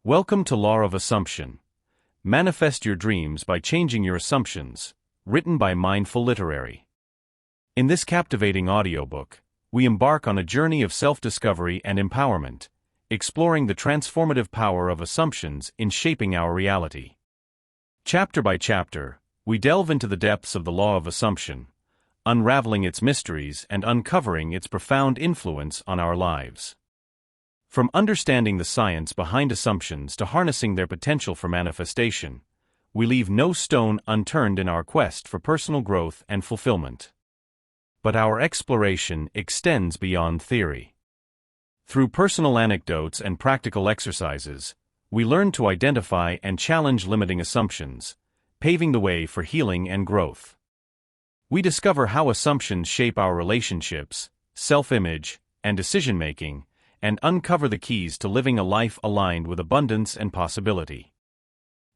Welcome to Law of Assumption. Manifest your dreams by changing your assumptions. Written by Mindful Literary. In this captivating audiobook, we embark on a journey of self-discovery and empowerment, exploring the transformative power of assumptions in shaping our reality. Chapter by chapter, we delve into the depths of the law of assumption, unraveling its mysteries and uncovering its profound influence on our lives. From understanding the science behind assumptions to harnessing their potential for manifestation, we leave no stone unturned in our quest for personal growth and fulfillment. But our exploration extends beyond theory. Through personal anecdotes and practical exercises, we learn to identify and challenge limiting assumptions, paving the way for healing and growth. We discover how assumptions shape our relationships, self-image, and decision-making, and uncover the keys to living a life aligned with abundance and possibility.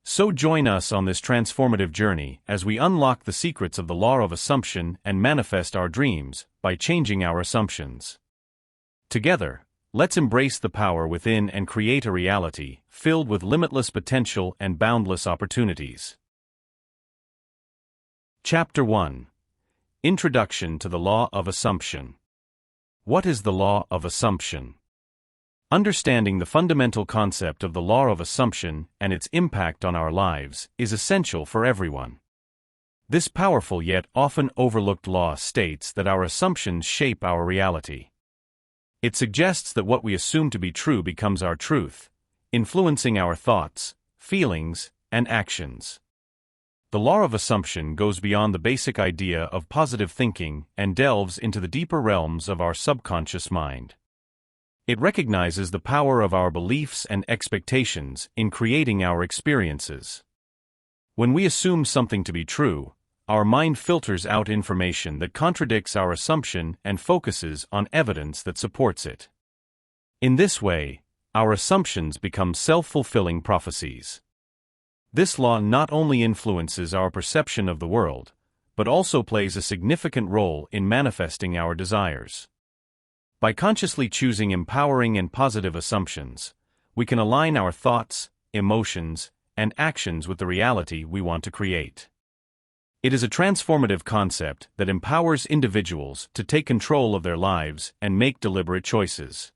So join us on this transformative journey as we unlock the secrets of the law of assumption and manifest our dreams by changing our assumptions. Together, let's embrace the power within and create a reality filled with limitless potential and boundless opportunities. Chapter 1. Introduction to the Law of Assumption. What is the Law of Assumption? Understanding the fundamental concept of the law of assumption and its impact on our lives is essential for everyone. This powerful yet often overlooked law states that our assumptions shape our reality. It suggests that what we assume to be true becomes our truth, influencing our thoughts, feelings, and actions. The law of assumption goes beyond the basic idea of positive thinking and delves into the deeper realms of our subconscious mind. It recognizes the power of our beliefs and expectations in creating our experiences. When we assume something to be true, our mind filters out information that contradicts our assumption and focuses on evidence that supports it. In this way, our assumptions become self-fulfilling prophecies. This law not only influences our perception of the world, but also plays a significant role in manifesting our desires. By consciously choosing empowering and positive assumptions, we can align our thoughts, emotions, and actions with the reality we want to create. It is a transformative concept that empowers individuals to take control of their lives and make deliberate choices.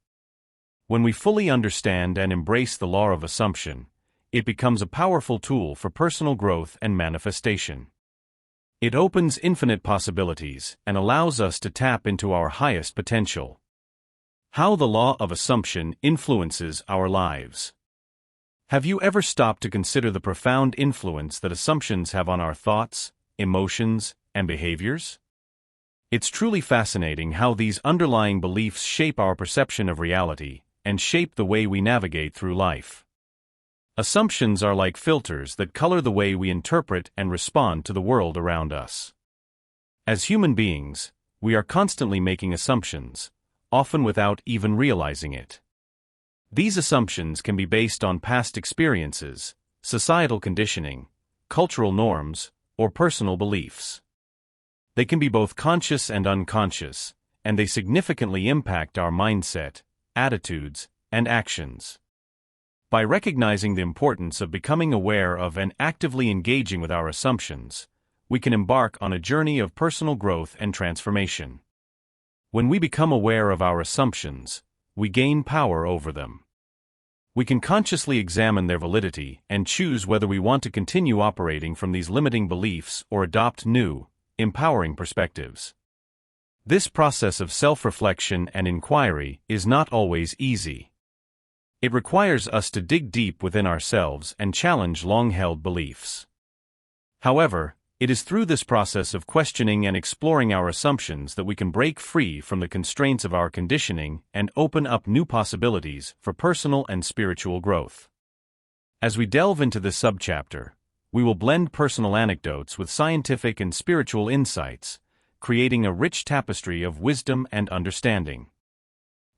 When we fully understand and embrace the law of assumption, it becomes a powerful tool for personal growth and manifestation. It opens infinite possibilities and allows us to tap into our highest potential. How the law of assumption influences our lives. Have you ever stopped to consider the profound influence that assumptions have on our thoughts, emotions, and behaviors? It's truly fascinating how these underlying beliefs shape our perception of reality and shape the way we navigate through life. Assumptions are like filters that color the way we interpret and respond to the world around us. As human beings, we are constantly making assumptions, often without even realizing it. These assumptions can be based on past experiences, societal conditioning, cultural norms, or personal beliefs. They can be both conscious and unconscious, and they significantly impact our mindset, attitudes, and actions. By recognizing the importance of becoming aware of and actively engaging with our assumptions, we can embark on a journey of personal growth and transformation. When we become aware of our assumptions, we gain power over them. We can consciously examine their validity and choose whether we want to continue operating from these limiting beliefs or adopt new, empowering perspectives. This process of self-reflection and inquiry is not always easy. It requires us to dig deep within ourselves and challenge long-held beliefs. However, it is through this process of questioning and exploring our assumptions that we can break free from the constraints of our conditioning and open up new possibilities for personal and spiritual growth. As we delve into this subchapter, we will blend personal anecdotes with scientific and spiritual insights, creating a rich tapestry of wisdom and understanding.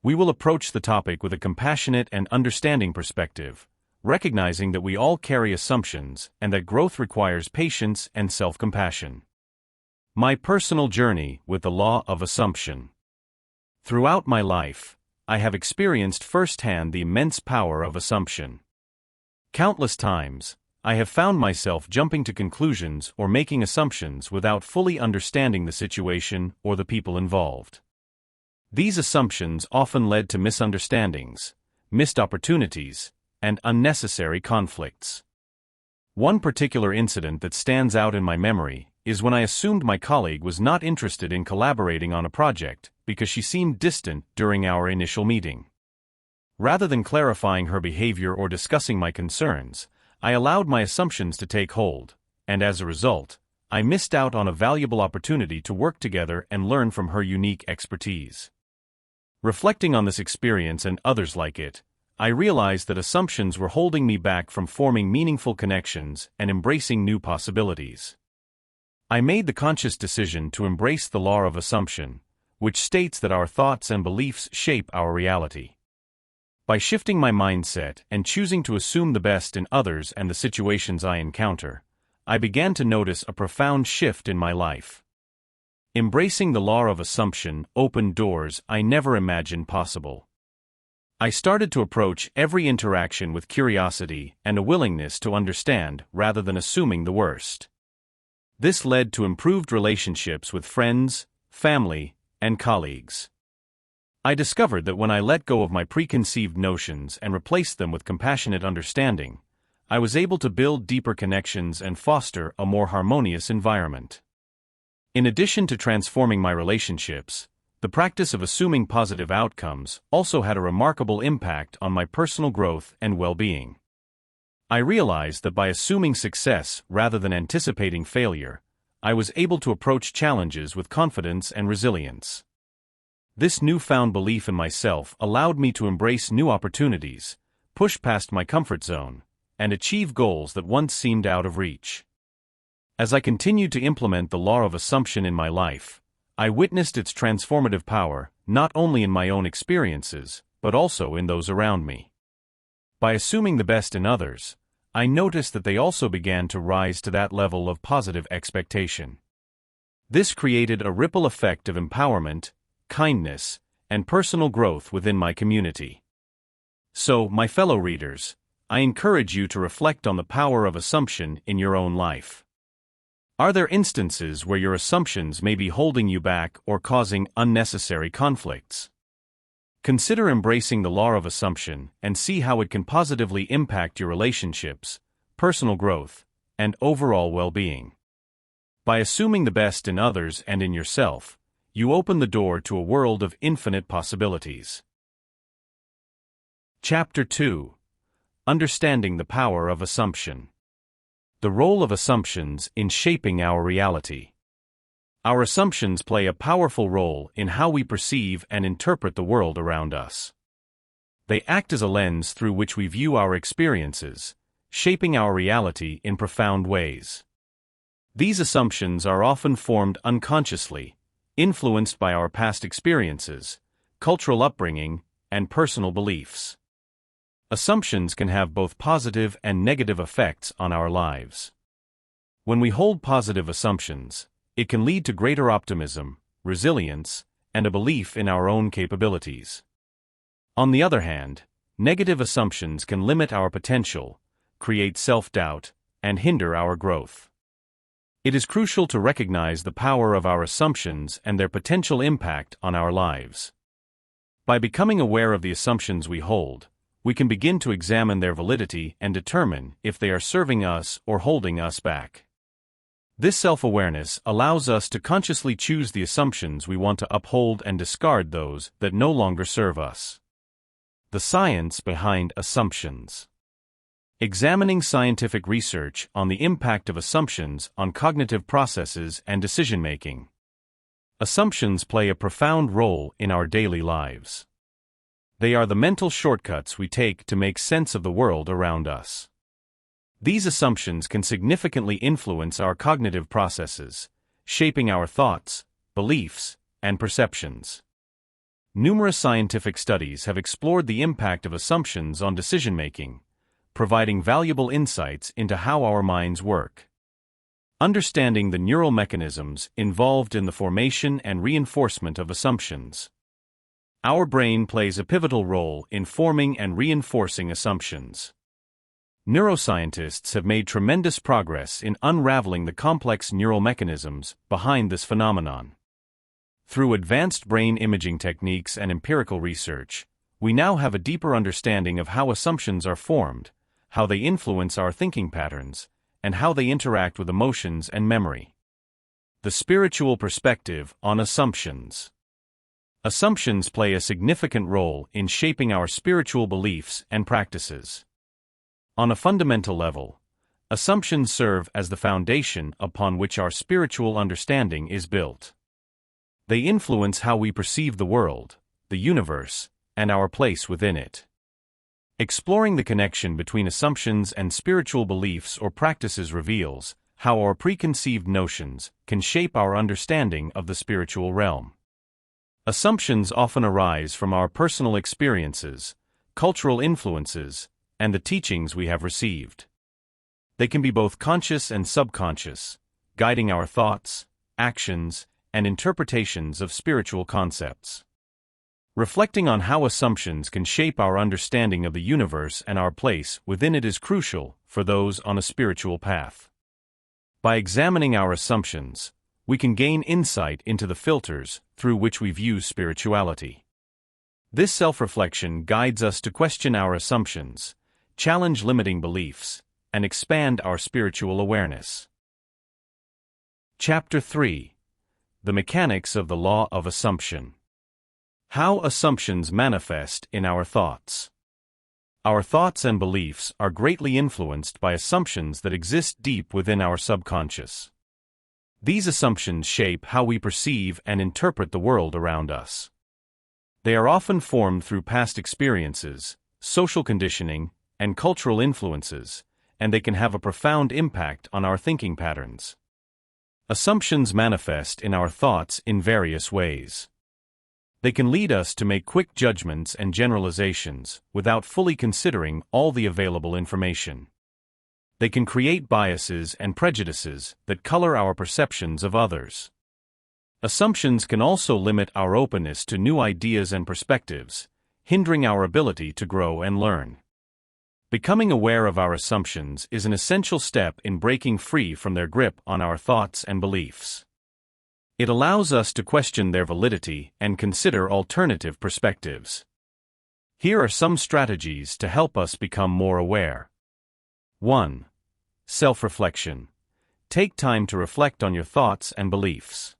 We will approach the topic with a compassionate and understanding perspective, recognizing that we all carry assumptions and that growth requires patience and self-compassion. My personal journey with the law of assumption. Throughout my life, I have experienced firsthand the immense power of assumption. Countless times, I have found myself jumping to conclusions or making assumptions without fully understanding the situation or the people involved. These assumptions often led to misunderstandings, missed opportunities, and unnecessary conflicts. One particular incident that stands out in my memory is when I assumed my colleague was not interested in collaborating on a project because she seemed distant during our initial meeting. Rather than clarifying her behavior or discussing my concerns, I allowed my assumptions to take hold, and as a result, I missed out on a valuable opportunity to work together and learn from her unique expertise. Reflecting on this experience and others like it, I realized that assumptions were holding me back from forming meaningful connections and embracing new possibilities. I made the conscious decision to embrace the law of assumption, which states that our thoughts and beliefs shape our reality. By shifting my mindset and choosing to assume the best in others and the situations I encounter, I began to notice a profound shift in my life. Embracing the law of assumption opened doors I never imagined possible. I started to approach every interaction with curiosity and a willingness to understand rather than assuming the worst. This led to improved relationships with friends, family, and colleagues. I discovered that when I let go of my preconceived notions and replaced them with compassionate understanding, I was able to build deeper connections and foster a more harmonious environment. In addition to transforming my relationships, the practice of assuming positive outcomes also had a remarkable impact on my personal growth and well-being. I realized that by assuming success rather than anticipating failure, I was able to approach challenges with confidence and resilience. This newfound belief in myself allowed me to embrace new opportunities, push past my comfort zone, and achieve goals that once seemed out of reach. As I continued to implement the law of assumption in my life, I witnessed its transformative power, not only in my own experiences, but also in those around me. By assuming the best in others, I noticed that they also began to rise to that level of positive expectation. This created a ripple effect of empowerment, kindness, and personal growth within my community. So, my fellow readers, I encourage you to reflect on the power of assumption in your own life. Are there instances where your assumptions may be holding you back or causing unnecessary conflicts? Consider embracing the law of assumption and see how it can positively impact your relationships, personal growth, and overall well-being. By assuming the best in others and in yourself, you open the door to a world of infinite possibilities. Chapter 2. Understanding the Power of Assumption. The role of assumptions in shaping our reality. Our assumptions play a powerful role in how we perceive and interpret the world around us. They act as a lens through which we view our experiences, shaping our reality in profound ways. These assumptions are often formed unconsciously, influenced by our past experiences, cultural upbringing, and personal beliefs. Assumptions can have both positive and negative effects on our lives. When we hold positive assumptions, it can lead to greater optimism, resilience, and a belief in our own capabilities. On the other hand, negative assumptions can limit our potential, create self-doubt, and hinder our growth. It is crucial to recognize the power of our assumptions and their potential impact on our lives. By becoming aware of the assumptions we hold, we can begin to examine their validity and determine if they are serving us or holding us back. This self-awareness allows us to consciously choose the assumptions we want to uphold and discard those that no longer serve us. The science behind assumptions. Examining scientific research on the impact of assumptions on cognitive processes and decision-making. Assumptions play a profound role in our daily lives. They are the mental shortcuts we take to make sense of the world around us. These assumptions can significantly influence our cognitive processes, shaping our thoughts, beliefs, and perceptions. Numerous scientific studies have explored the impact of assumptions on decision-making, providing valuable insights into how our minds work. Understanding the neural mechanisms involved in the formation and reinforcement of assumptions. Our brain plays a pivotal role in forming and reinforcing assumptions. Neuroscientists have made tremendous progress in unraveling the complex neural mechanisms behind this phenomenon. Through advanced brain imaging techniques and empirical research, we now have a deeper understanding of how assumptions are formed, how they influence our thinking patterns, and how they interact with emotions and memory. The spiritual perspective on assumptions. Assumptions play a significant role in shaping our spiritual beliefs and practices. On a fundamental level, assumptions serve as the foundation upon which our spiritual understanding is built. They influence how we perceive the world, the universe, and our place within it. Exploring the connection between assumptions and spiritual beliefs or practices reveals how our preconceived notions can shape our understanding of the spiritual realm. Assumptions often arise from our personal experiences, cultural influences, and the teachings we have received. They can be both conscious and subconscious, guiding our thoughts, actions, and interpretations of spiritual concepts. Reflecting on how assumptions can shape our understanding of the universe and our place within it is crucial for those on a spiritual path. By examining our assumptions, we can gain insight into the filters through which we view spirituality. This self-reflection guides us to question our assumptions, challenge limiting beliefs, and expand our spiritual awareness. Chapter 3. The Mechanics of the Law of Assumption. How assumptions manifest in our thoughts. Our thoughts and beliefs are greatly influenced by assumptions that exist deep within our subconscious. These assumptions shape how we perceive and interpret the world around us. They are often formed through past experiences, social conditioning, and cultural influences, and they can have a profound impact on our thinking patterns. Assumptions manifest in our thoughts in various ways. They can lead us to make quick judgments and generalizations without fully considering all the available information. They can create biases and prejudices that color our perceptions of others. Assumptions can also limit our openness to new ideas and perspectives, hindering our ability to grow and learn. Becoming aware of our assumptions is an essential step in breaking free from their grip on our thoughts and beliefs. It allows us to question their validity and consider alternative perspectives. Here are some strategies to help us become more aware. 1. Self-reflection. Take time to reflect on your thoughts and beliefs.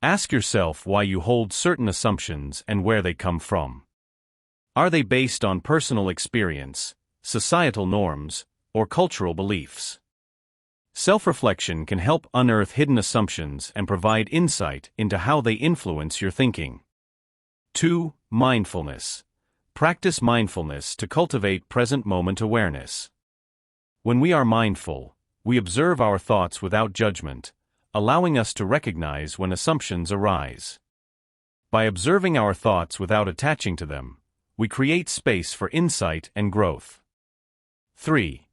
Ask yourself why you hold certain assumptions and where they come from. Are they based on personal experience, societal norms, or cultural beliefs? Self-reflection can help unearth hidden assumptions and provide insight into how they influence your thinking. 2. Mindfulness. Practice mindfulness to cultivate present-moment awareness. When we are mindful, we observe our thoughts without judgment, allowing us to recognize when assumptions arise. By observing our thoughts without attaching to them, we create space for insight and growth. 3.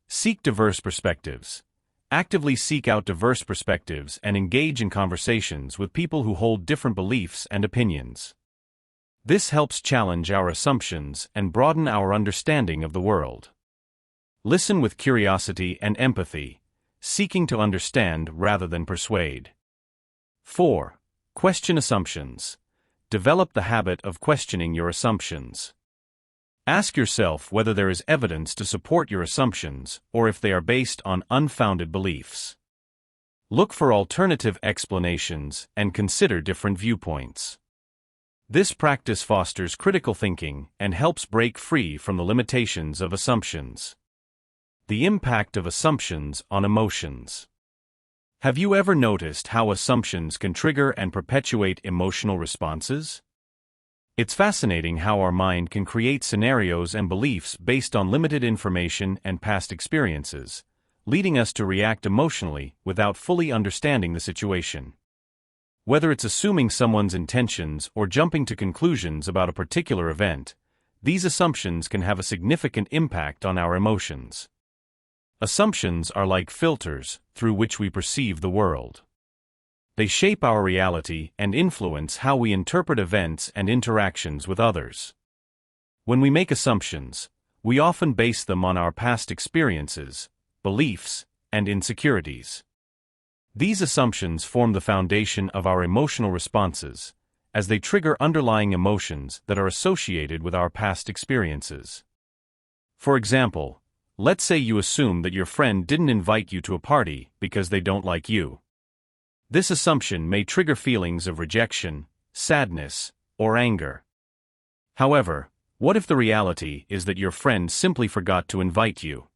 Seek diverse perspectives. Actively seek out diverse perspectives and engage in conversations with people who hold different beliefs and opinions. This helps challenge our assumptions and broaden our understanding of the world. Listen with curiosity and empathy, seeking to understand rather than persuade. 4. Question assumptions. Develop the habit of questioning your assumptions. Ask yourself whether there is evidence to support your assumptions or if they are based on unfounded beliefs. Look for alternative explanations and consider different viewpoints. This practice fosters critical thinking and helps break free from the limitations of assumptions. The impact of assumptions on emotions. Have you ever noticed how assumptions can trigger and perpetuate emotional responses? It's fascinating how our mind can create scenarios and beliefs based on limited information and past experiences, leading us to react emotionally without fully understanding the situation. Whether it's assuming someone's intentions or jumping to conclusions about a particular event, these assumptions can have a significant impact on our emotions. Assumptions are like filters through which we perceive the world. They shape our reality and influence how we interpret events and interactions with others. When we make assumptions, we often base them on our past experiences, beliefs, and insecurities. These assumptions form the foundation of our emotional responses, as they trigger underlying emotions that are associated with our past experiences. For example, let's say you assume that your friend didn't invite you to a party because they don't like you. This assumption may trigger feelings of rejection, sadness, or anger. However, what if the reality is that your friend simply forgot to invite you?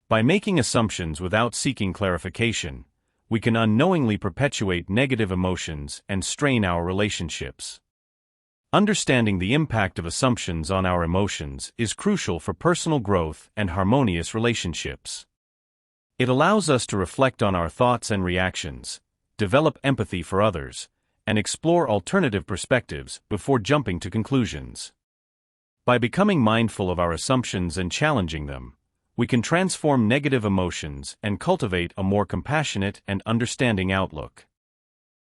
By making assumptions without seeking clarification, we can unknowingly perpetuate negative emotions and strain our relationships. Understanding the impact of assumptions on our emotions is crucial for personal growth and harmonious relationships. It allows us to reflect on our thoughts and reactions, develop empathy for others, and explore alternative perspectives before jumping to conclusions. By becoming mindful of our assumptions and challenging them, we can transform negative emotions and cultivate a more compassionate and understanding outlook.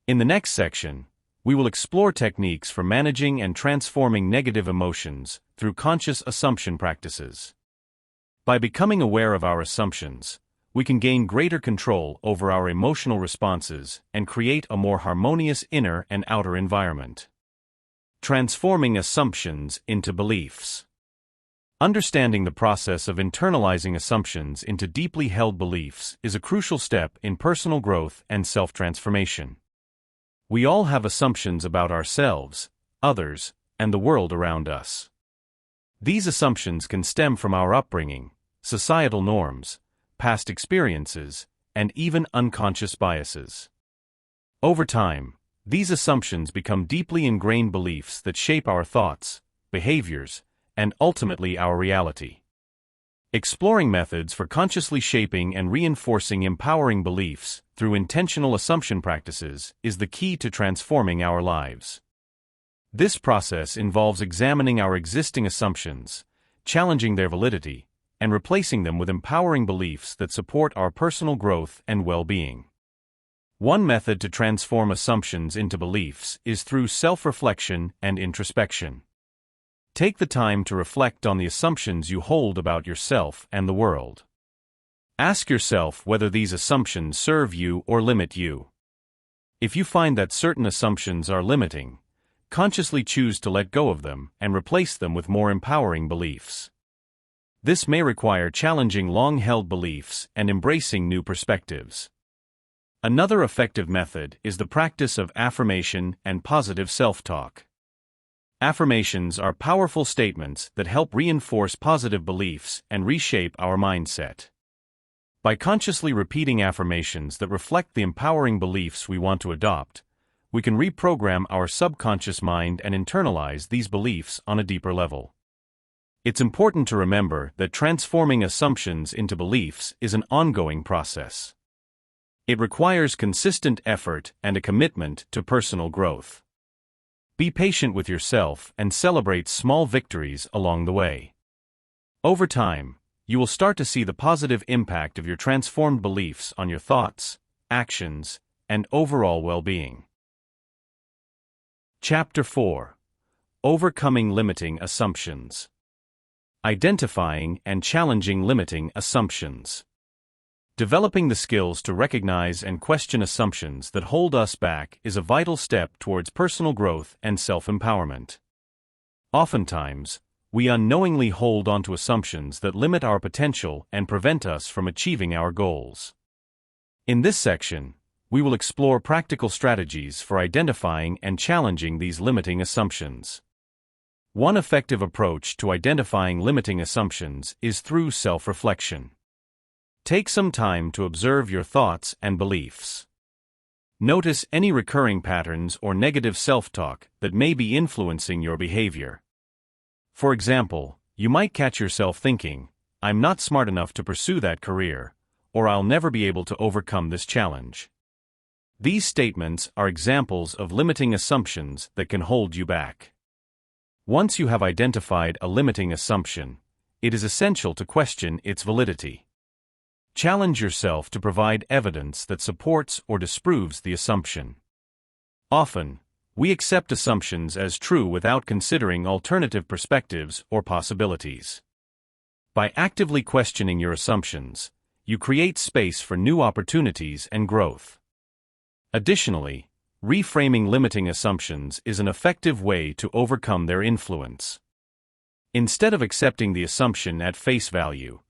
In the next section, we will explore techniques for managing and transforming negative emotions through conscious assumption practices. By becoming aware of our assumptions, we can gain greater control over our emotional responses and create a more harmonious inner and outer environment. Transforming assumptions into beliefs. Understanding the process of internalizing assumptions into deeply held beliefs is a crucial step in personal growth and self-transformation. We all have assumptions about ourselves, others, and the world around us. These assumptions can stem from our upbringing, societal norms, past experiences, and even unconscious biases. Over time, these assumptions become deeply ingrained beliefs that shape our thoughts, behaviors, and ultimately our reality. Exploring methods for consciously shaping and reinforcing empowering beliefs through intentional assumption practices is the key to transforming our lives. This process involves examining our existing assumptions, challenging their validity, and replacing them with empowering beliefs that support our personal growth and well-being. One method to transform assumptions into beliefs is through self-reflection and introspection. Take the time to reflect on the assumptions you hold about yourself and the world. Ask yourself whether these assumptions serve you or limit you. If you find that certain assumptions are limiting, consciously choose to let go of them and replace them with more empowering beliefs. This may require challenging long-held beliefs and embracing new perspectives. Another effective method is the practice of affirmation and positive self-talk. Affirmations are powerful statements that help reinforce positive beliefs and reshape our mindset. By consciously repeating affirmations that reflect the empowering beliefs we want to adopt, we can reprogram our subconscious mind and internalize these beliefs on a deeper level. It's important to remember that transforming assumptions into beliefs is an ongoing process. It requires consistent effort and a commitment to personal growth. Be patient with yourself and celebrate small victories along the way. Over time, you will start to see the positive impact of your transformed beliefs on your thoughts, actions, and overall well-being. Chapter 4. Overcoming Limiting Assumptions. Identifying and challenging limiting assumptions. Developing the skills to recognize and question assumptions that hold us back is a vital step towards personal growth and self-empowerment. Oftentimes, we unknowingly hold onto assumptions that limit our potential and prevent us from achieving our goals. In this section, we will explore practical strategies for identifying and challenging these limiting assumptions. One effective approach to identifying limiting assumptions is through self-reflection. Take some time to observe your thoughts and beliefs. Notice any recurring patterns or negative self-talk that may be influencing your behavior. For example, you might catch yourself thinking, "I'm not smart enough to pursue that career," or "I'll never be able to overcome this challenge." These statements are examples of limiting assumptions that can hold you back. Once you have identified a limiting assumption, it is essential to question its validity. Challenge yourself to provide evidence that supports or disproves the assumption. Often, we accept assumptions as true without considering alternative perspectives or possibilities. By actively questioning your assumptions, you create space for new opportunities and growth. Additionally, reframing limiting assumptions is an effective way to overcome their influence. Instead of accepting the assumption at face value,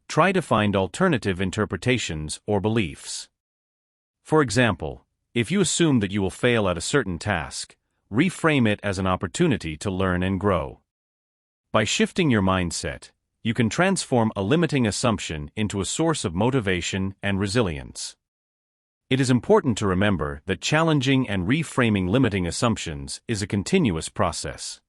try to find alternative interpretations or beliefs. For example, if you assume that you will fail at a certain task, reframe it as an opportunity to learn and grow. By shifting your mindset, you can transform a limiting assumption into a source of motivation and resilience. It is important to remember that challenging and reframing limiting assumptions is a continuous process.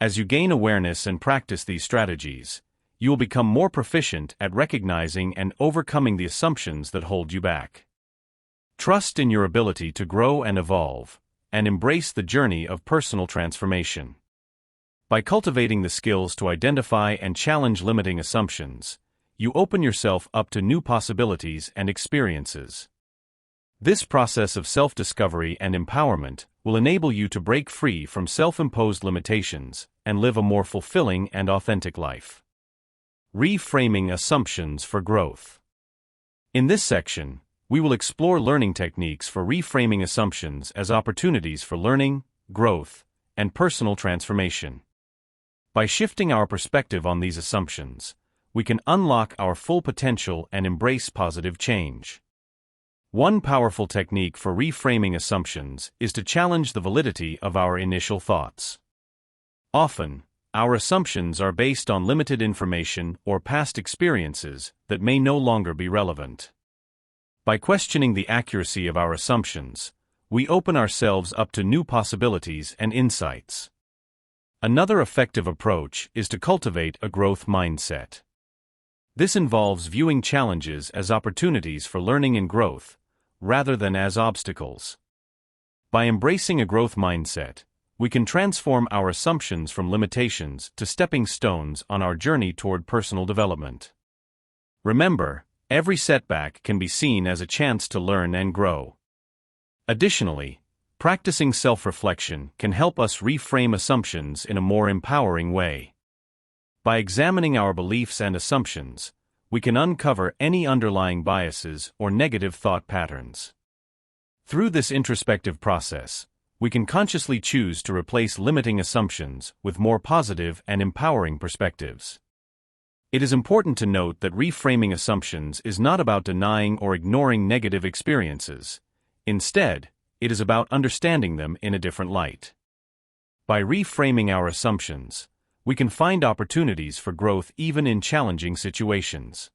As you gain awareness and practice these strategies, you will become more proficient at recognizing and overcoming the assumptions that hold you back. Trust in your ability to grow and evolve, and embrace the journey of personal transformation. By cultivating the skills to identify and challenge limiting assumptions, you open yourself up to new possibilities and experiences. This process of self-discovery and empowerment will enable you to break free from self-imposed limitations and live a more fulfilling and authentic life. Reframing assumptions for growth. In this section, we will explore learning techniques for reframing assumptions as opportunities for learning, growth, and personal transformation. By shifting our perspective on these assumptions, we can unlock our full potential and embrace positive change. One powerful technique for reframing assumptions is to challenge the validity of our initial thoughts. Often, our assumptions are based on limited information or past experiences that may no longer be relevant. By questioning the accuracy of our assumptions, we open ourselves up to new possibilities and insights. Another effective approach is to cultivate a growth mindset. This involves viewing challenges as opportunities for learning and growth, rather than as obstacles. By embracing a growth mindset, we can transform our assumptions from limitations to stepping stones on our journey toward personal development. Remember, every setback can be seen as a chance to learn and grow. Additionally, practicing self-reflection can help us reframe assumptions in a more empowering way. By examining our beliefs and assumptions, we can uncover any underlying biases or negative thought patterns. Through this introspective process, we can consciously choose to replace limiting assumptions with more positive and empowering perspectives. It is important to note that reframing assumptions is not about denying or ignoring negative experiences. Instead, it is about understanding them in a different light. By reframing our assumptions, we can find opportunities for growth even in challenging situations.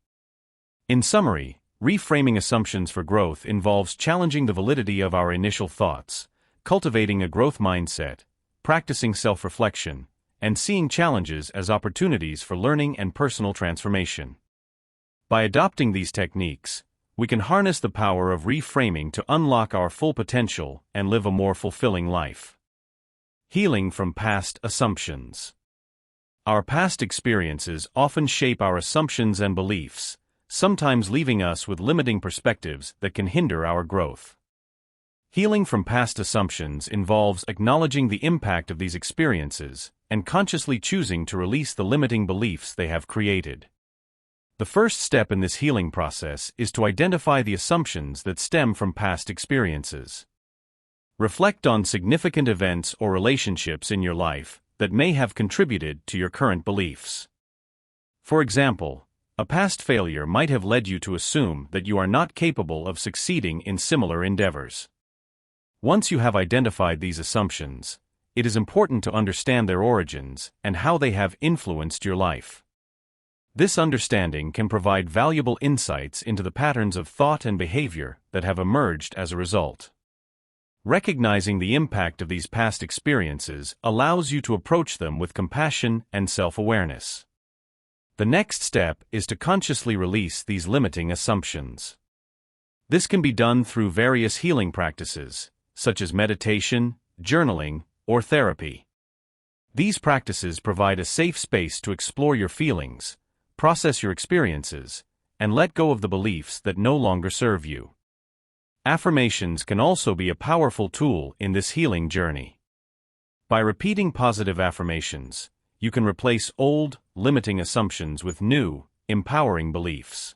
In summary, reframing assumptions for growth involves challenging the validity of our initial thoughts, cultivating a growth mindset, practicing self-reflection, and seeing challenges as opportunities for learning and personal transformation. By adopting these techniques, we can harness the power of reframing to unlock our full potential and live a more fulfilling life. Healing from past assumptions. Our past experiences often shape our assumptions and beliefs, sometimes leaving us with limiting perspectives that can hinder our growth. Healing from past assumptions involves acknowledging the impact of these experiences and consciously choosing to release the limiting beliefs they have created. The first step in this healing process is to identify the assumptions that stem from past experiences. Reflect on significant events or relationships in your life that may have contributed to your current beliefs. For example, a past failure might have led you to assume that you are not capable of succeeding in similar endeavors. Once you have identified these assumptions, it is important to understand their origins and how they have influenced your life. This understanding can provide valuable insights into the patterns of thought and behavior that have emerged as a result. Recognizing the impact of these past experiences allows you to approach them with compassion and self-awareness. The next step is to consciously release these limiting assumptions. This can be done through various healing practices, such as meditation, journaling, or therapy. These practices provide a safe space to explore your feelings, process your experiences, and let go of the beliefs that no longer serve you. Affirmations can also be a powerful tool in this healing journey. By repeating positive affirmations, you can replace old, limiting assumptions with new, empowering beliefs.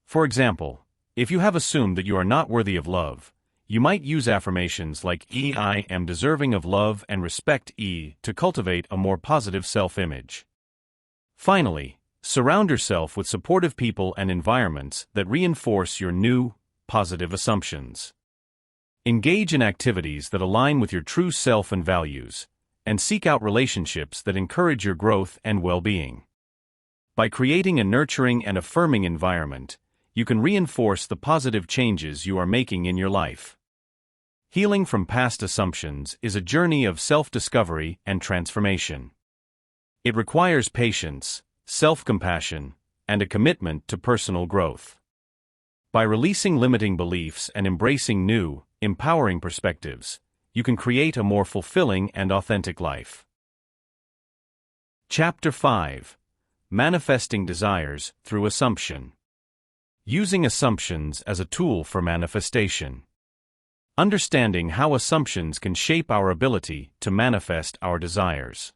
For example, if you have assumed that you are not worthy of love, you might use affirmations like I am deserving of love and respect to cultivate a more positive self-image. Finally, surround yourself with supportive people and environments that reinforce your new, positive assumptions. Engage in activities that align with your true self and values, and seek out relationships that encourage your growth and well-being. By creating a nurturing and affirming environment, you can reinforce the positive changes you are making in your life. Healing from past assumptions is a journey of self-discovery and transformation. It requires patience, self-compassion, and a commitment to personal growth. By releasing limiting beliefs and embracing new, empowering perspectives, you can create a more fulfilling and authentic life. Chapter 5. Manifesting Desires Through Assumption. Using assumptions as a tool for manifestation. Understanding how assumptions can shape our ability to manifest our desires.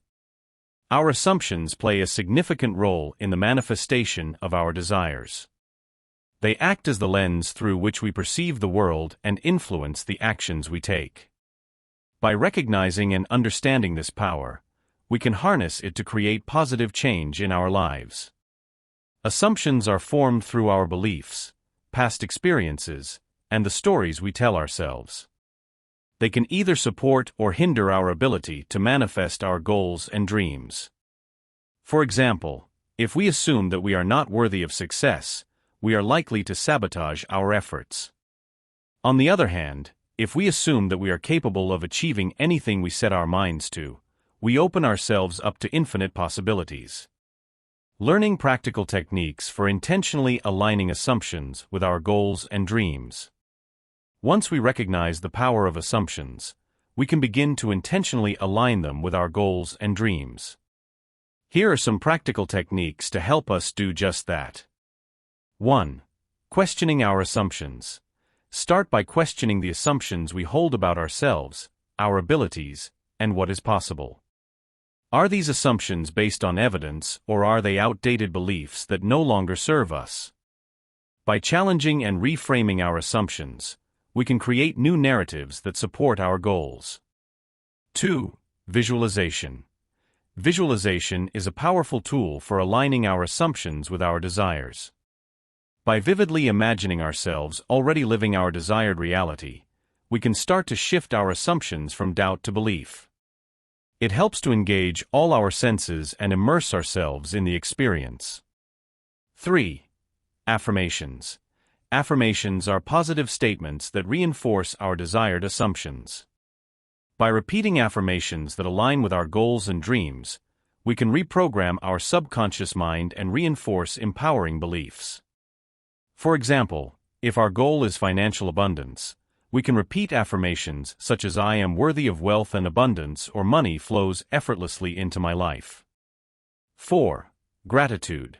Our assumptions play a significant role in the manifestation of our desires. They act as the lens through which we perceive the world and influence the actions we take. By recognizing and understanding this power, we can harness it to create positive change in our lives. Assumptions are formed through our beliefs, past experiences, and the stories we tell ourselves. They can either support or hinder our ability to manifest our goals and dreams. For example, if we assume that we are not worthy of success, we are likely to sabotage our efforts. On the other hand, if we assume that we are capable of achieving anything we set our minds to, we open ourselves up to infinite possibilities. Learning practical techniques for intentionally aligning assumptions with our goals and dreams. Once we recognize the power of assumptions, we can begin to intentionally align them with our goals and dreams. Here are some practical techniques to help us do just that. 1. Questioning our assumptions. Start by questioning the assumptions we hold about ourselves, our abilities, and what is possible. Are these assumptions based on evidence, or are they outdated beliefs that no longer serve us? By challenging and reframing our assumptions, we can create new narratives that support our goals. 2. Visualization. Visualization is a powerful tool for aligning our assumptions with our desires. By vividly imagining ourselves already living our desired reality, we can start to shift our assumptions from doubt to belief. It helps to engage all our senses and immerse ourselves in the experience. 3. Affirmations. Affirmations are positive statements that reinforce our desired assumptions. By repeating affirmations that align with our goals and dreams, we can reprogram our subconscious mind and reinforce empowering beliefs. For example, if our goal is financial abundance, we can repeat affirmations such as I am worthy of wealth and abundance, or money flows effortlessly into my life. 4. Gratitude.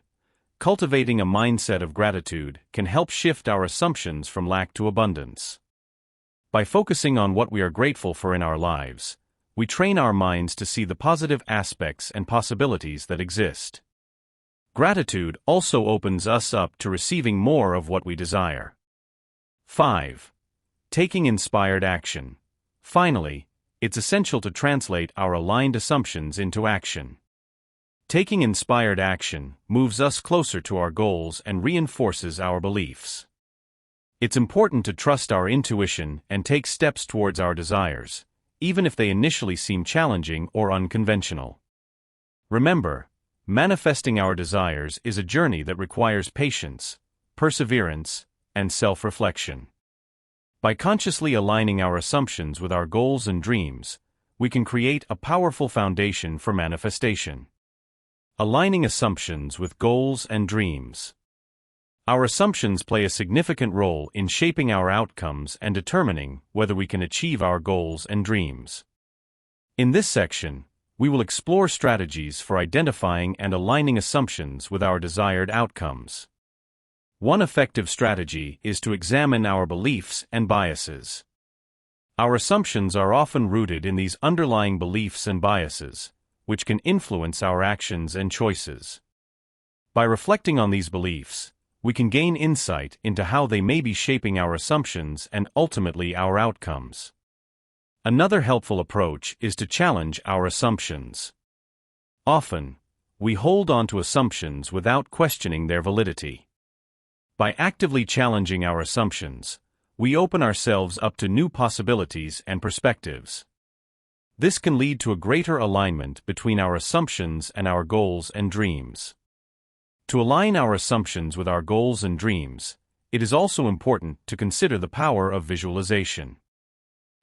Cultivating a mindset of gratitude can help shift our assumptions from lack to abundance. By focusing on what we are grateful for in our lives, we train our minds to see the positive aspects and possibilities that exist. Gratitude also opens us up to receiving more of what we desire. 5. Taking inspired action. Finally, it's essential to translate our aligned assumptions into action. Taking inspired action moves us closer to our goals and reinforces our beliefs. It's important to trust our intuition and take steps towards our desires, even if they initially seem challenging or unconventional. Remember, manifesting our desires is a journey that requires patience, perseverance, and self-reflection. By consciously aligning our assumptions with our goals and dreams, we can create a powerful foundation for manifestation. Aligning assumptions with goals and dreams. Our assumptions play a significant role in shaping our outcomes and determining whether we can achieve our goals and dreams. In this section, we will explore strategies for identifying and aligning assumptions with our desired outcomes. One effective strategy is to examine our beliefs and biases. Our assumptions are often rooted in these underlying beliefs and biases, which can influence our actions and choices. By reflecting on these beliefs, we can gain insight into how they may be shaping our assumptions and ultimately our outcomes. Another helpful approach is to challenge our assumptions. Often, we hold on to assumptions without questioning their validity. By actively challenging our assumptions, we open ourselves up to new possibilities and perspectives. This can lead to a greater alignment between our assumptions and our goals and dreams. To align our assumptions with our goals and dreams, it is also important to consider the power of visualization.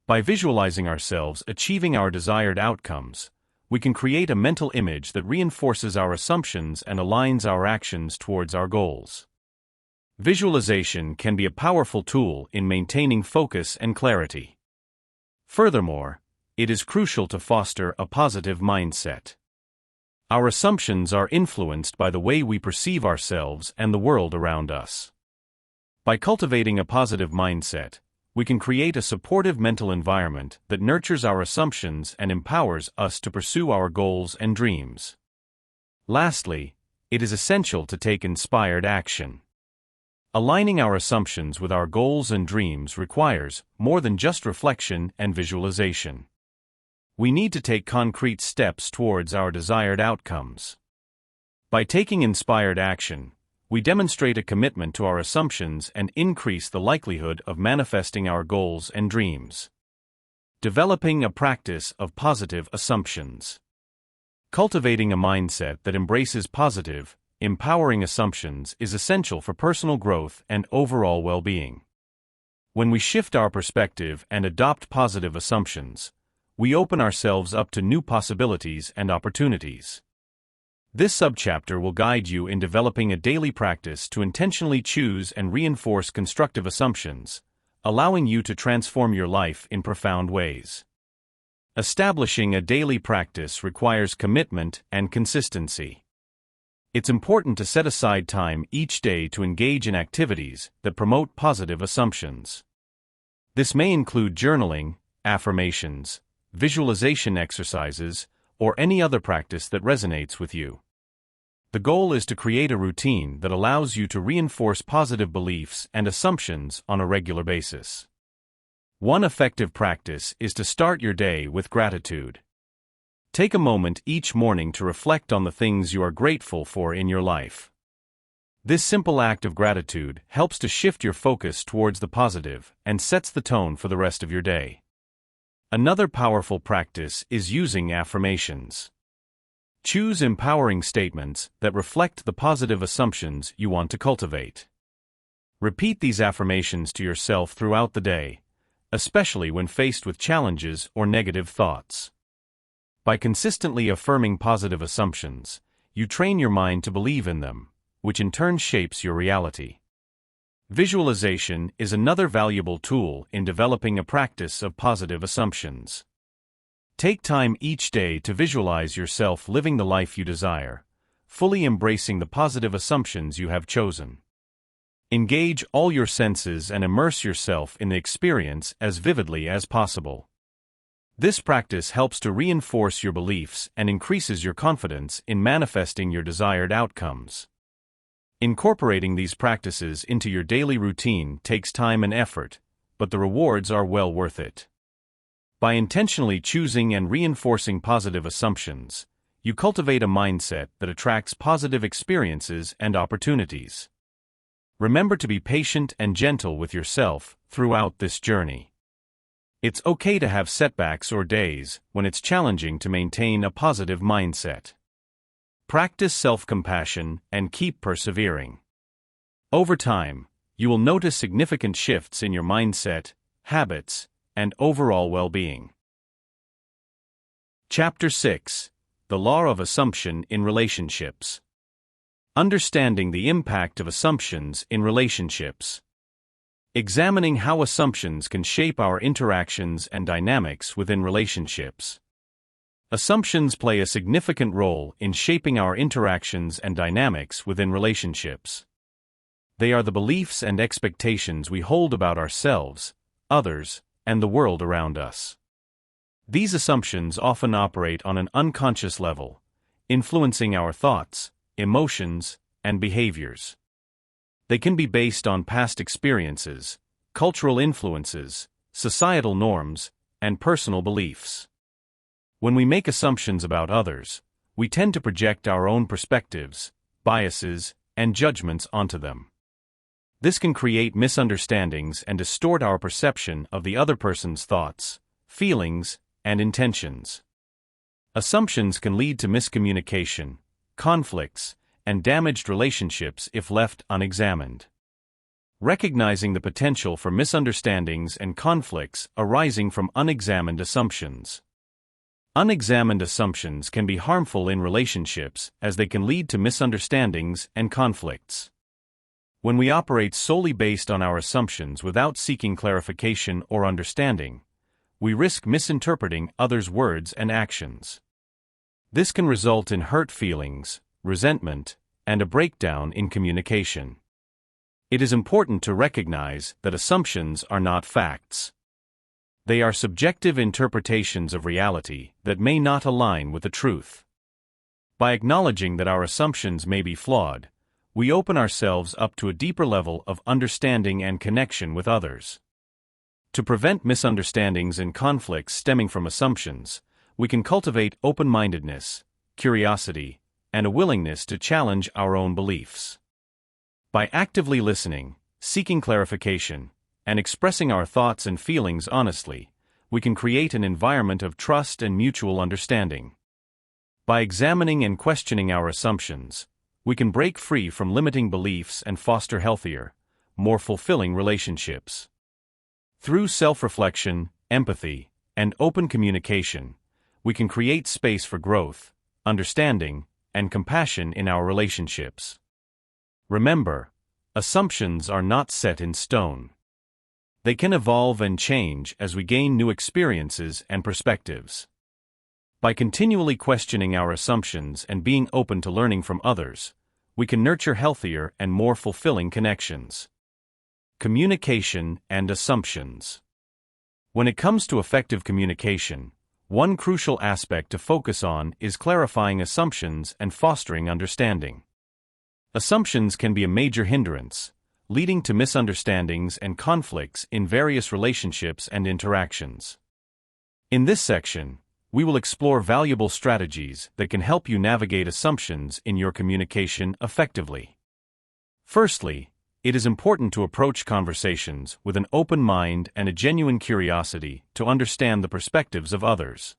By visualizing ourselves achieving our desired outcomes, we can create a mental image that reinforces our assumptions and aligns our actions towards our goals. Visualization can be a powerful tool in maintaining focus and clarity. Furthermore, it is crucial to foster a positive mindset. Our assumptions are influenced by the way we perceive ourselves and the world around us. By cultivating a positive mindset, we can create a supportive mental environment that nurtures our assumptions and empowers us to pursue our goals and dreams. Lastly, it is essential to take inspired action. Aligning our assumptions with our goals and dreams requires more than just reflection and visualization. We need to take concrete steps towards our desired outcomes. By taking inspired action, we demonstrate a commitment to our assumptions and increase the likelihood of manifesting our goals and dreams. Developing a practice of positive assumptions. Cultivating a mindset that embraces positive, empowering assumptions is essential for personal growth and overall well-being. When we shift our perspective and adopt positive assumptions, we open ourselves up to new possibilities and opportunities. This subchapter will guide you in developing a daily practice to intentionally choose and reinforce constructive assumptions, allowing you to transform your life in profound ways. Establishing a daily practice requires commitment and consistency. It's important to set aside time each day to engage in activities that promote positive assumptions. This may include journaling, affirmations, visualization exercises, or any other practice that resonates with you. The goal is to create a routine that allows you to reinforce positive beliefs and assumptions on a regular basis. One effective practice is to start your day with gratitude. Take a moment each morning to reflect on the things you are grateful for in your life. This simple act of gratitude helps to shift your focus towards the positive and sets the tone for the rest of your day. Another powerful practice is using affirmations. Choose empowering statements that reflect the positive assumptions you want to cultivate. Repeat these affirmations to yourself throughout the day, especially when faced with challenges or negative thoughts. By consistently affirming positive assumptions, you train your mind to believe in them, which in turn shapes your reality. Visualization is another valuable tool in developing a practice of positive assumptions. Take time each day to visualize yourself living the life you desire, fully embracing the positive assumptions you have chosen. Engage all your senses and immerse yourself in the experience as vividly as possible. This practice helps to reinforce your beliefs and increases your confidence in manifesting your desired outcomes. Incorporating these practices into your daily routine takes time and effort, but the rewards are well worth it. By intentionally choosing and reinforcing positive assumptions, you cultivate a mindset that attracts positive experiences and opportunities. Remember to be patient and gentle with yourself throughout this journey. It's okay to have setbacks or days when it's challenging to maintain a positive mindset. Practice self-compassion and keep persevering. Over time, you will notice significant shifts in your mindset, habits, and overall well-being. Chapter 6: The Law of Assumption in Relationships. Understanding the impact of assumptions in relationships. Examining how assumptions can shape our interactions and dynamics within relationships. Assumptions play a significant role in shaping our interactions and dynamics within relationships. They are the beliefs and expectations we hold about ourselves, others, and the world around us. These assumptions often operate on an unconscious level, influencing our thoughts, emotions, and behaviors. They can be based on past experiences, cultural influences, societal norms, and personal beliefs. When we make assumptions about others, we tend to project our own perspectives, biases, and judgments onto them. This can create misunderstandings and distort our perception of the other person's thoughts, feelings, and intentions. Assumptions can lead to miscommunication, conflicts, and damaged relationships if left unexamined. Recognizing the potential for misunderstandings and conflicts arising from unexamined assumptions. Unexamined assumptions can be harmful in relationships as they can lead to misunderstandings and conflicts. When we operate solely based on our assumptions without seeking clarification or understanding, we risk misinterpreting others' words and actions. This can result in hurt feelings, resentment, and a breakdown in communication. It is important to recognize that assumptions are not facts. They are subjective interpretations of reality that may not align with the truth. By acknowledging that our assumptions may be flawed, we open ourselves up to a deeper level of understanding and connection with others. To prevent misunderstandings and conflicts stemming from assumptions, we can cultivate open-mindedness, curiosity, and a willingness to challenge our own beliefs. By actively listening, seeking clarification, and expressing our thoughts and feelings honestly, we can create an environment of trust and mutual understanding. By examining and questioning our assumptions, we can break free from limiting beliefs and foster healthier, more fulfilling relationships. Through self-reflection, empathy, and open communication, we can create space for growth, understanding, and compassion in our relationships. Remember, assumptions are not set in stone. They can evolve and change as we gain new experiences and perspectives. By continually questioning our assumptions and being open to learning from others, we can nurture healthier and more fulfilling connections. Communication and assumptions. When it comes to effective communication, one crucial aspect to focus on is clarifying assumptions and fostering understanding. Assumptions can be a major hindrance, leading to misunderstandings and conflicts in various relationships and interactions. In this section, we will explore valuable strategies that can help you navigate assumptions in your communication effectively. Firstly, it is important to approach conversations with an open mind and a genuine curiosity to understand the perspectives of others.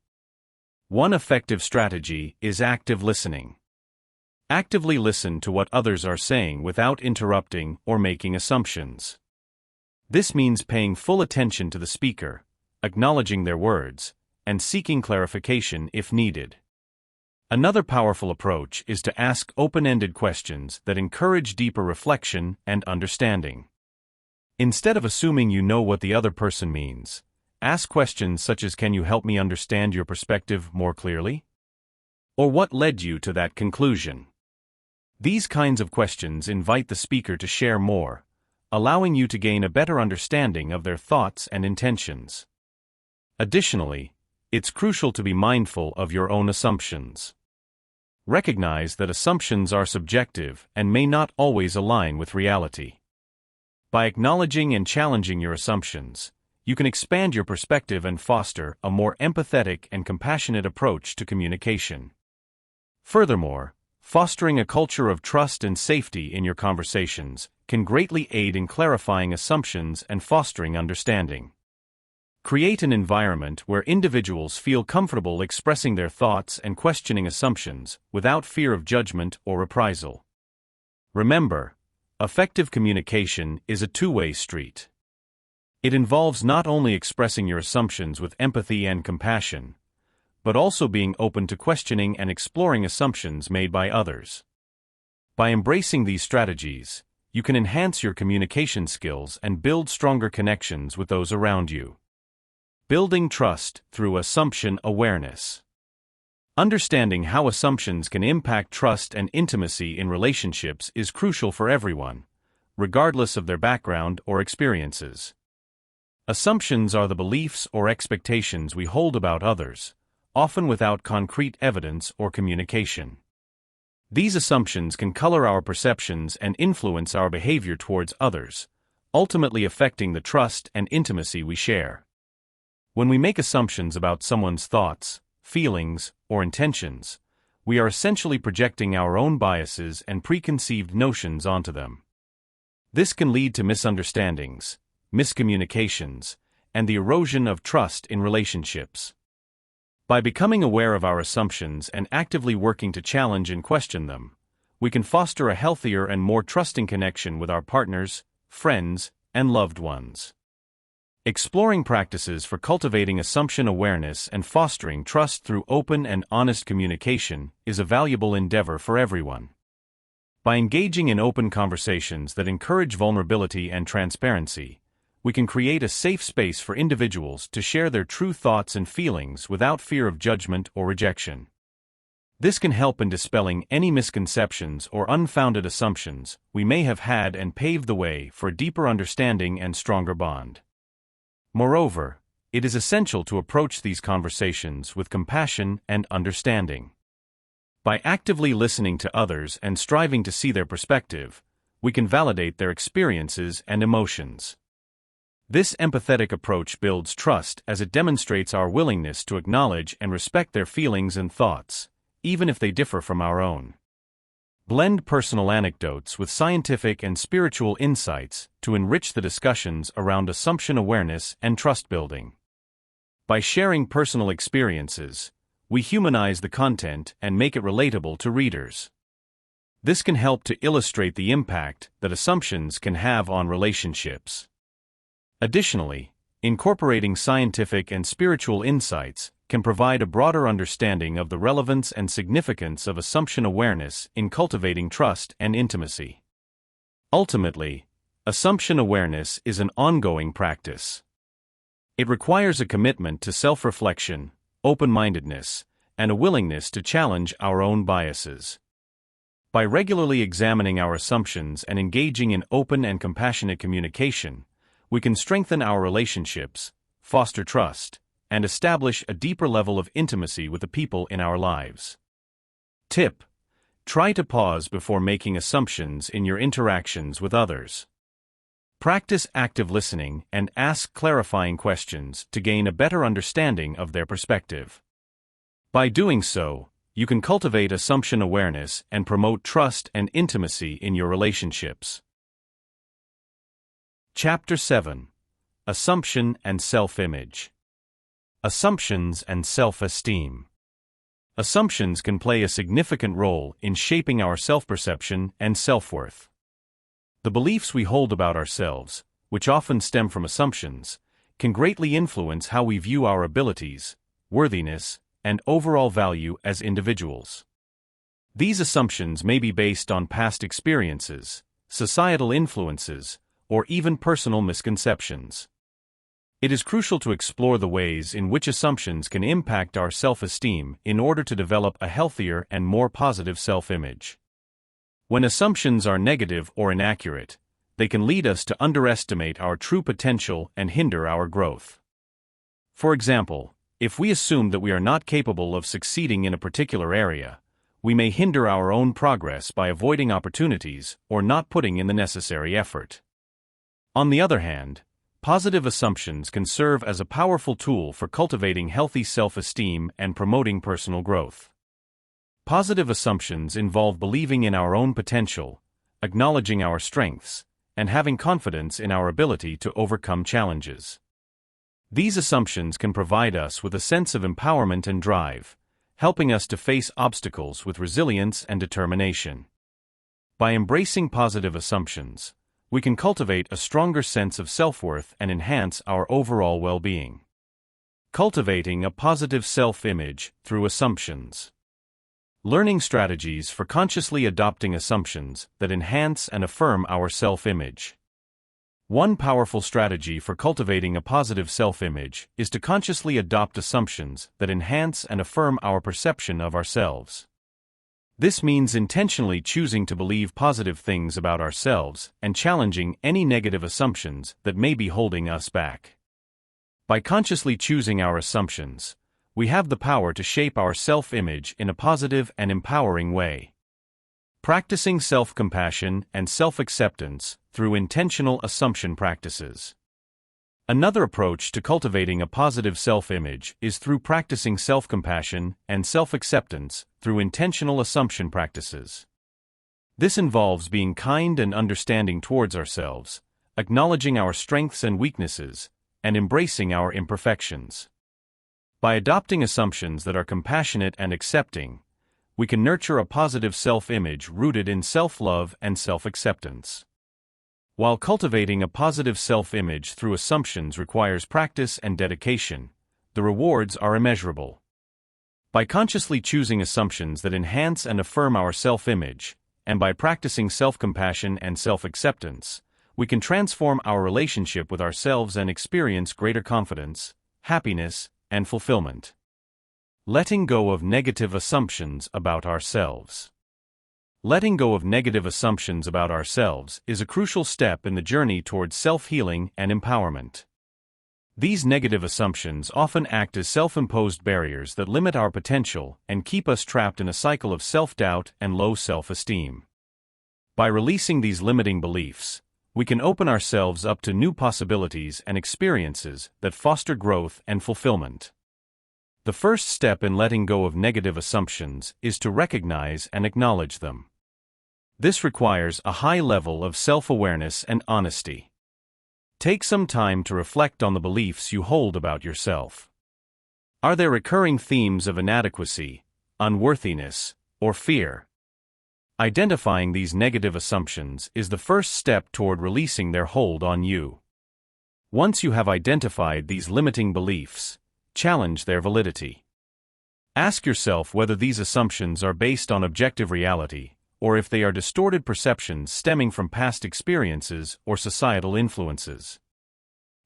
One effective strategy is active listening. Actively listen to what others are saying without interrupting or making assumptions. This means paying full attention to the speaker, acknowledging their words, and seeking clarification if needed. Another powerful approach is to ask open-ended questions that encourage deeper reflection and understanding. Instead of assuming you know what the other person means, ask questions such as, "Can you help me understand your perspective more clearly?" Or, "What led you to that conclusion?" These kinds of questions invite the speaker to share more, allowing you to gain a better understanding of their thoughts and intentions. Additionally, it's crucial to be mindful of your own assumptions. Recognize that assumptions are subjective and may not always align with reality. By acknowledging and challenging your assumptions, you can expand your perspective and foster a more empathetic and compassionate approach to communication. Furthermore, fostering a culture of trust and safety in your conversations can greatly aid in clarifying assumptions and fostering understanding. Create an environment where individuals feel comfortable expressing their thoughts and questioning assumptions without fear of judgment or reprisal. Remember, effective communication is a two-way street. It involves not only expressing your assumptions with empathy and compassion, but also being open to questioning and exploring assumptions made by others. By embracing these strategies, you can enhance your communication skills and build stronger connections with those around you. Building trust through assumption awareness. Understanding how assumptions can impact trust and intimacy in relationships is crucial for everyone, regardless of their background or experiences. Assumptions are the beliefs or expectations we hold about others, often without concrete evidence or communication. These assumptions can color our perceptions and influence our behavior towards others, ultimately affecting the trust and intimacy we share. When we make assumptions about someone's thoughts, feelings, or intentions, we are essentially projecting our own biases and preconceived notions onto them. This can lead to misunderstandings, miscommunications, and the erosion of trust in relationships. By becoming aware of our assumptions and actively working to challenge and question them, we can foster a healthier and more trusting connection with our partners, friends, and loved ones. Exploring practices for cultivating assumption awareness and fostering trust through open and honest communication is a valuable endeavor for everyone. By engaging in open conversations that encourage vulnerability and transparency, we can create a safe space for individuals to share their true thoughts and feelings without fear of judgment or rejection. This can help in dispelling any misconceptions or unfounded assumptions we may have had and pave the way for a deeper understanding and stronger bond. Moreover, it is essential to approach these conversations with compassion and understanding. By actively listening to others and striving to see their perspective, we can validate their experiences and emotions. This empathetic approach builds trust as it demonstrates our willingness to acknowledge and respect their feelings and thoughts, even if they differ from our own. Blend personal anecdotes with scientific and spiritual insights to enrich the discussions around assumption awareness and trust building. By sharing personal experiences, we humanize the content and make it relatable to readers. This can help to illustrate the impact that assumptions can have on relationships. Additionally, incorporating scientific and spiritual insights can provide a broader understanding of the relevance and significance of assumption awareness in cultivating trust and intimacy. Ultimately, assumption awareness is an ongoing practice. It requires a commitment to self-reflection, open-mindedness, and a willingness to challenge our own biases. By regularly examining our assumptions and engaging in open and compassionate communication, we can strengthen our relationships, foster trust, and establish a deeper level of intimacy with the people in our lives. Tip: try to pause before making assumptions in your interactions with others. Practice active listening and ask clarifying questions to gain a better understanding of their perspective. By doing so, you can cultivate assumption awareness and promote trust and intimacy in your relationships. Chapter 7: Assumption and Self-Image. Assumptions and self-esteem. Assumptions can play a significant role in shaping our self-perception and self-worth. The beliefs we hold about ourselves, which often stem from assumptions, can greatly influence how we view our abilities, worthiness, and overall value as individuals. These assumptions may be based on past experiences, societal influences, or even personal misconceptions. It is crucial to explore the ways in which assumptions can impact our self-esteem in order to develop a healthier and more positive self-image. When assumptions are negative or inaccurate, they can lead us to underestimate our true potential and hinder our growth. For example, if we assume that we are not capable of succeeding in a particular area, we may hinder our own progress by avoiding opportunities or not putting in the necessary effort. On the other hand, positive assumptions can serve as a powerful tool for cultivating healthy self-esteem and promoting personal growth. Positive assumptions involve believing in our own potential, acknowledging our strengths, and having confidence in our ability to overcome challenges. These assumptions can provide us with a sense of empowerment and drive, helping us to face obstacles with resilience and determination. By embracing positive assumptions, we can cultivate a stronger sense of self-worth and enhance our overall well-being. Cultivating a positive self-image through assumptions. Learning strategies for consciously adopting assumptions that enhance and affirm our self-image. One powerful strategy for cultivating a positive self-image is to consciously adopt assumptions that enhance and affirm our perception of ourselves. This means intentionally choosing to believe positive things about ourselves and challenging any negative assumptions that may be holding us back. By consciously choosing our assumptions, we have the power to shape our self-image in a positive and empowering way. Practicing self-compassion and self-acceptance through intentional assumption practices. Another approach to cultivating a positive self-image is through practicing self-compassion and self-acceptance through intentional assumption practices. This involves being kind and understanding towards ourselves, acknowledging our strengths and weaknesses, and embracing our imperfections. By adopting assumptions that are compassionate and accepting, we can nurture a positive self-image rooted in self-love and self-acceptance. While cultivating a positive self-image through assumptions requires practice and dedication, the rewards are immeasurable. By consciously choosing assumptions that enhance and affirm our self-image, and by practicing self-compassion and self-acceptance, we can transform our relationship with ourselves and experience greater confidence, happiness, and fulfillment. Letting go of negative assumptions about ourselves. Letting go of negative assumptions about ourselves is a crucial step in the journey towards self-healing and empowerment. These negative assumptions often act as self-imposed barriers that limit our potential and keep us trapped in a cycle of self-doubt and low self-esteem. By releasing these limiting beliefs, we can open ourselves up to new possibilities and experiences that foster growth and fulfillment. The first step in letting go of negative assumptions is to recognize and acknowledge them. This requires a high level of self-awareness and honesty. Take some time to reflect on the beliefs you hold about yourself. Are there recurring themes of inadequacy, unworthiness, or fear? Identifying these negative assumptions is the first step toward releasing their hold on you. Once you have identified these limiting beliefs, challenge their validity. Ask yourself whether these assumptions are based on objective reality, or if they are distorted perceptions stemming from past experiences or societal influences.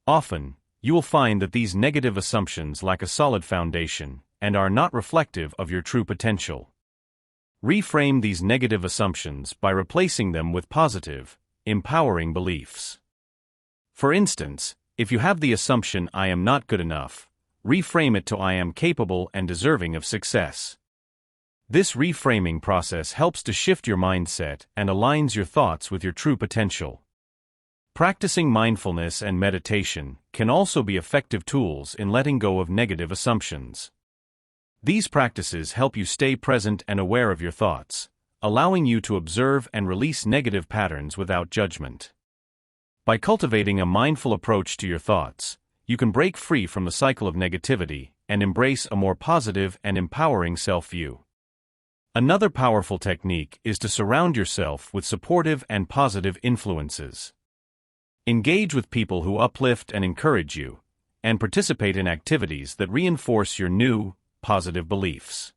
Often, you will find that these negative assumptions lack a solid foundation and are not reflective of your true potential. Reframe these negative assumptions by replacing them with positive, empowering beliefs. For instance, if you have the assumption "I am not good enough," reframe it to "I am capable and deserving of success." This reframing process helps to shift your mindset and aligns your thoughts with your true potential. Practicing mindfulness and meditation can also be effective tools in letting go of negative assumptions. These practices help you stay present and aware of your thoughts, allowing you to observe and release negative patterns without judgment. By cultivating a mindful approach to your thoughts, you can break free from the cycle of negativity and embrace a more positive and empowering self-view. Another powerful technique is to surround yourself with supportive and positive influences. Engage with people who uplift and encourage you, and participate in activities that reinforce your new, positive beliefs.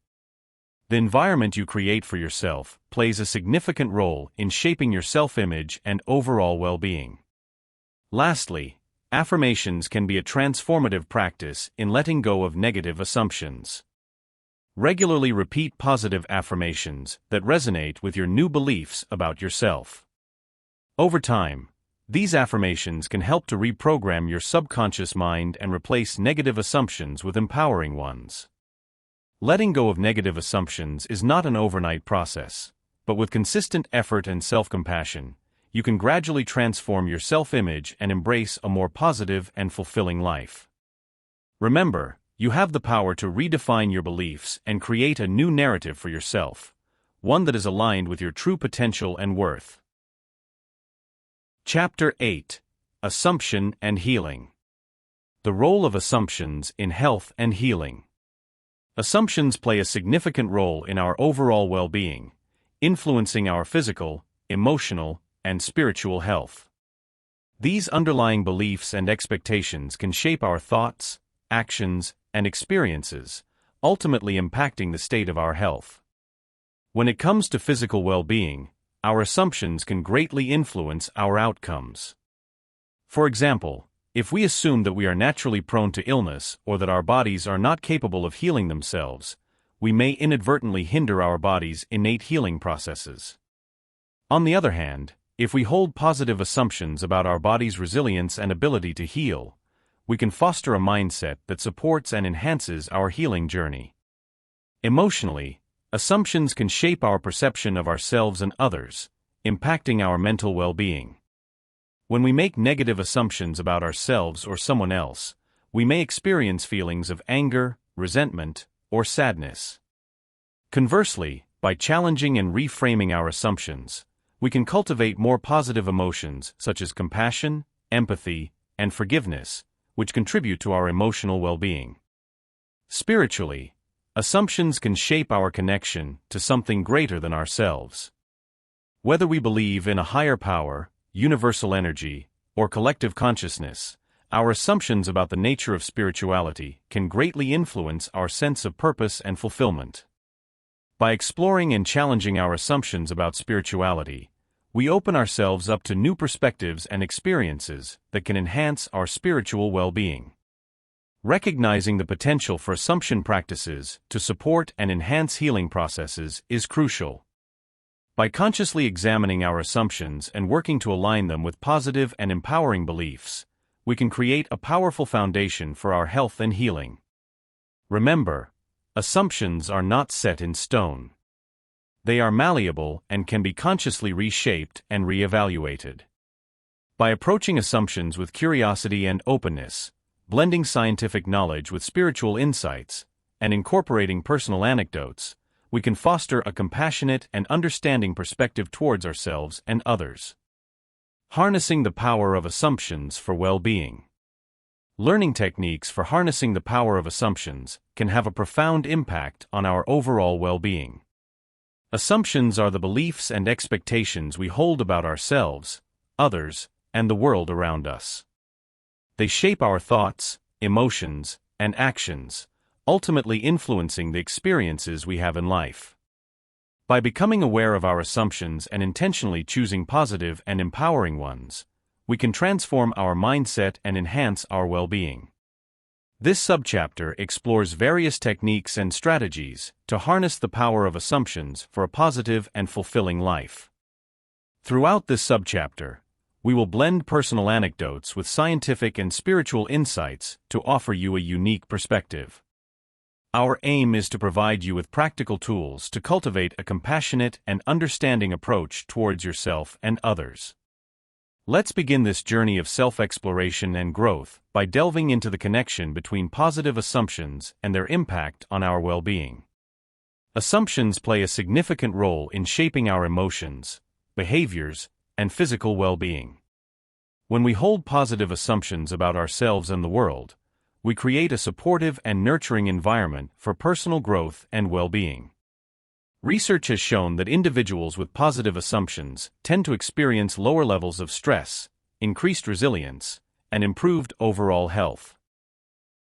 The environment you create for yourself plays a significant role in shaping your self-image and overall well-being. Lastly, affirmations can be a transformative practice in letting go of negative assumptions. Regularly repeat positive affirmations that resonate with your new beliefs about yourself. Over time, these affirmations can help to reprogram your subconscious mind and replace negative assumptions with empowering ones. Letting go of negative assumptions is not an overnight process, but with consistent effort and self-compassion, you can gradually transform your self-image and embrace a more positive and fulfilling life. Remember, you have the power to redefine your beliefs and create a new narrative for yourself, one that is aligned with your true potential and worth. Chapter 8: Assumption and Healing. The role of assumptions in health and healing. Assumptions play a significant role in our overall well-being, influencing our physical, emotional, and spiritual health. These underlying beliefs and expectations can shape our thoughts, actions, and experiences, ultimately impacting the state of our health. When it comes to physical well-being, our assumptions can greatly influence our outcomes. For example, if we assume that we are naturally prone to illness or that our bodies are not capable of healing themselves, we may inadvertently hinder our body's innate healing processes. On the other hand, if we hold positive assumptions about our body's resilience and ability to heal, we can foster a mindset that supports and enhances our healing journey. Emotionally, assumptions can shape our perception of ourselves and others, impacting our mental well-being. When we make negative assumptions about ourselves or someone else, we may experience feelings of anger, resentment, or sadness. Conversely, by challenging and reframing our assumptions, we can cultivate more positive emotions such as compassion, empathy, and forgiveness, which contribute to our emotional well-being. Spiritually, assumptions can shape our connection to something greater than ourselves. Whether we believe in a higher power, universal energy, or collective consciousness, our assumptions about the nature of spirituality can greatly influence our sense of purpose and fulfillment. By exploring and challenging our assumptions about spirituality, we open ourselves up to new perspectives and experiences that can enhance our spiritual well-being. Recognizing the potential for assumption practices to support and enhance healing processes is crucial. By consciously examining our assumptions and working to align them with positive and empowering beliefs, we can create a powerful foundation for our health and healing. Remember, assumptions are not set in stone. They are malleable and can be consciously reshaped and reevaluated. By approaching assumptions with curiosity and openness, blending scientific knowledge with spiritual insights, and incorporating personal anecdotes, we can foster a compassionate and understanding perspective towards ourselves and others. Harnessing the power of assumptions for well-being. Learning techniques for harnessing the power of assumptions can have a profound impact on our overall well-being. Assumptions are the beliefs and expectations we hold about ourselves, others, and the world around us. They shape our thoughts, emotions, and actions, ultimately influencing the experiences we have in life. By becoming aware of our assumptions and intentionally choosing positive and empowering ones, we can transform our mindset and enhance our well-being. This subchapter explores various techniques and strategies to harness the power of assumptions for a positive and fulfilling life. Throughout this subchapter, we will blend personal anecdotes with scientific and spiritual insights to offer you a unique perspective. Our aim is to provide you with practical tools to cultivate a compassionate and understanding approach towards yourself and others. Let's begin this journey of self-exploration and growth by delving into the connection between positive assumptions and their impact on our well-being. Assumptions play a significant role in shaping our emotions, behaviors, and physical well-being. When we hold positive assumptions about ourselves and the world, we create a supportive and nurturing environment for personal growth and well-being. Research has shown that individuals with positive assumptions tend to experience lower levels of stress, increased resilience, and improved overall health.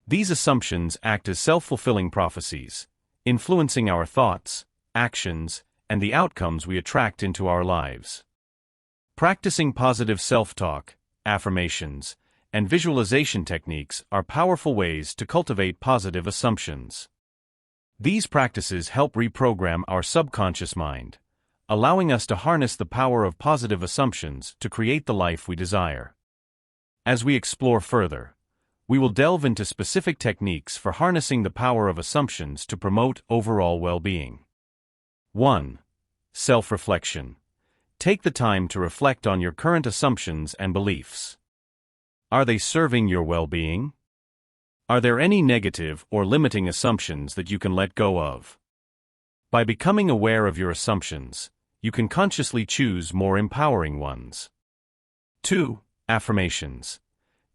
These assumptions act as self-fulfilling prophecies, influencing our thoughts, actions, and the outcomes we attract into our lives. Practicing positive self-talk, affirmations, and visualization techniques are powerful ways to cultivate positive assumptions. These practices help reprogram our subconscious mind, allowing us to harness the power of positive assumptions to create the life we desire. As we explore further, we will delve into specific techniques for harnessing the power of assumptions to promote overall well-being. 1. Self-reflection. Take the time to reflect on your current assumptions and beliefs. Are they serving your well-being? Are there any negative or limiting assumptions that you can let go of? By becoming aware of your assumptions, you can consciously choose more empowering ones. 2. Affirmations.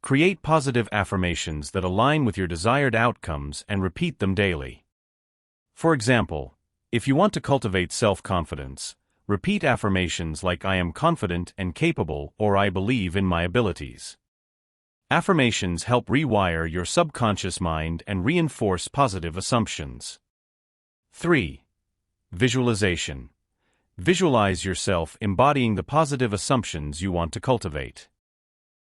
Create positive affirmations that align with your desired outcomes and repeat them daily. For example, if you want to cultivate self-confidence, repeat affirmations like "I am confident and capable" or "I believe in my abilities." Affirmations help rewire your subconscious mind and reinforce positive assumptions. 3. Visualization. Visualize yourself embodying the positive assumptions you want to cultivate.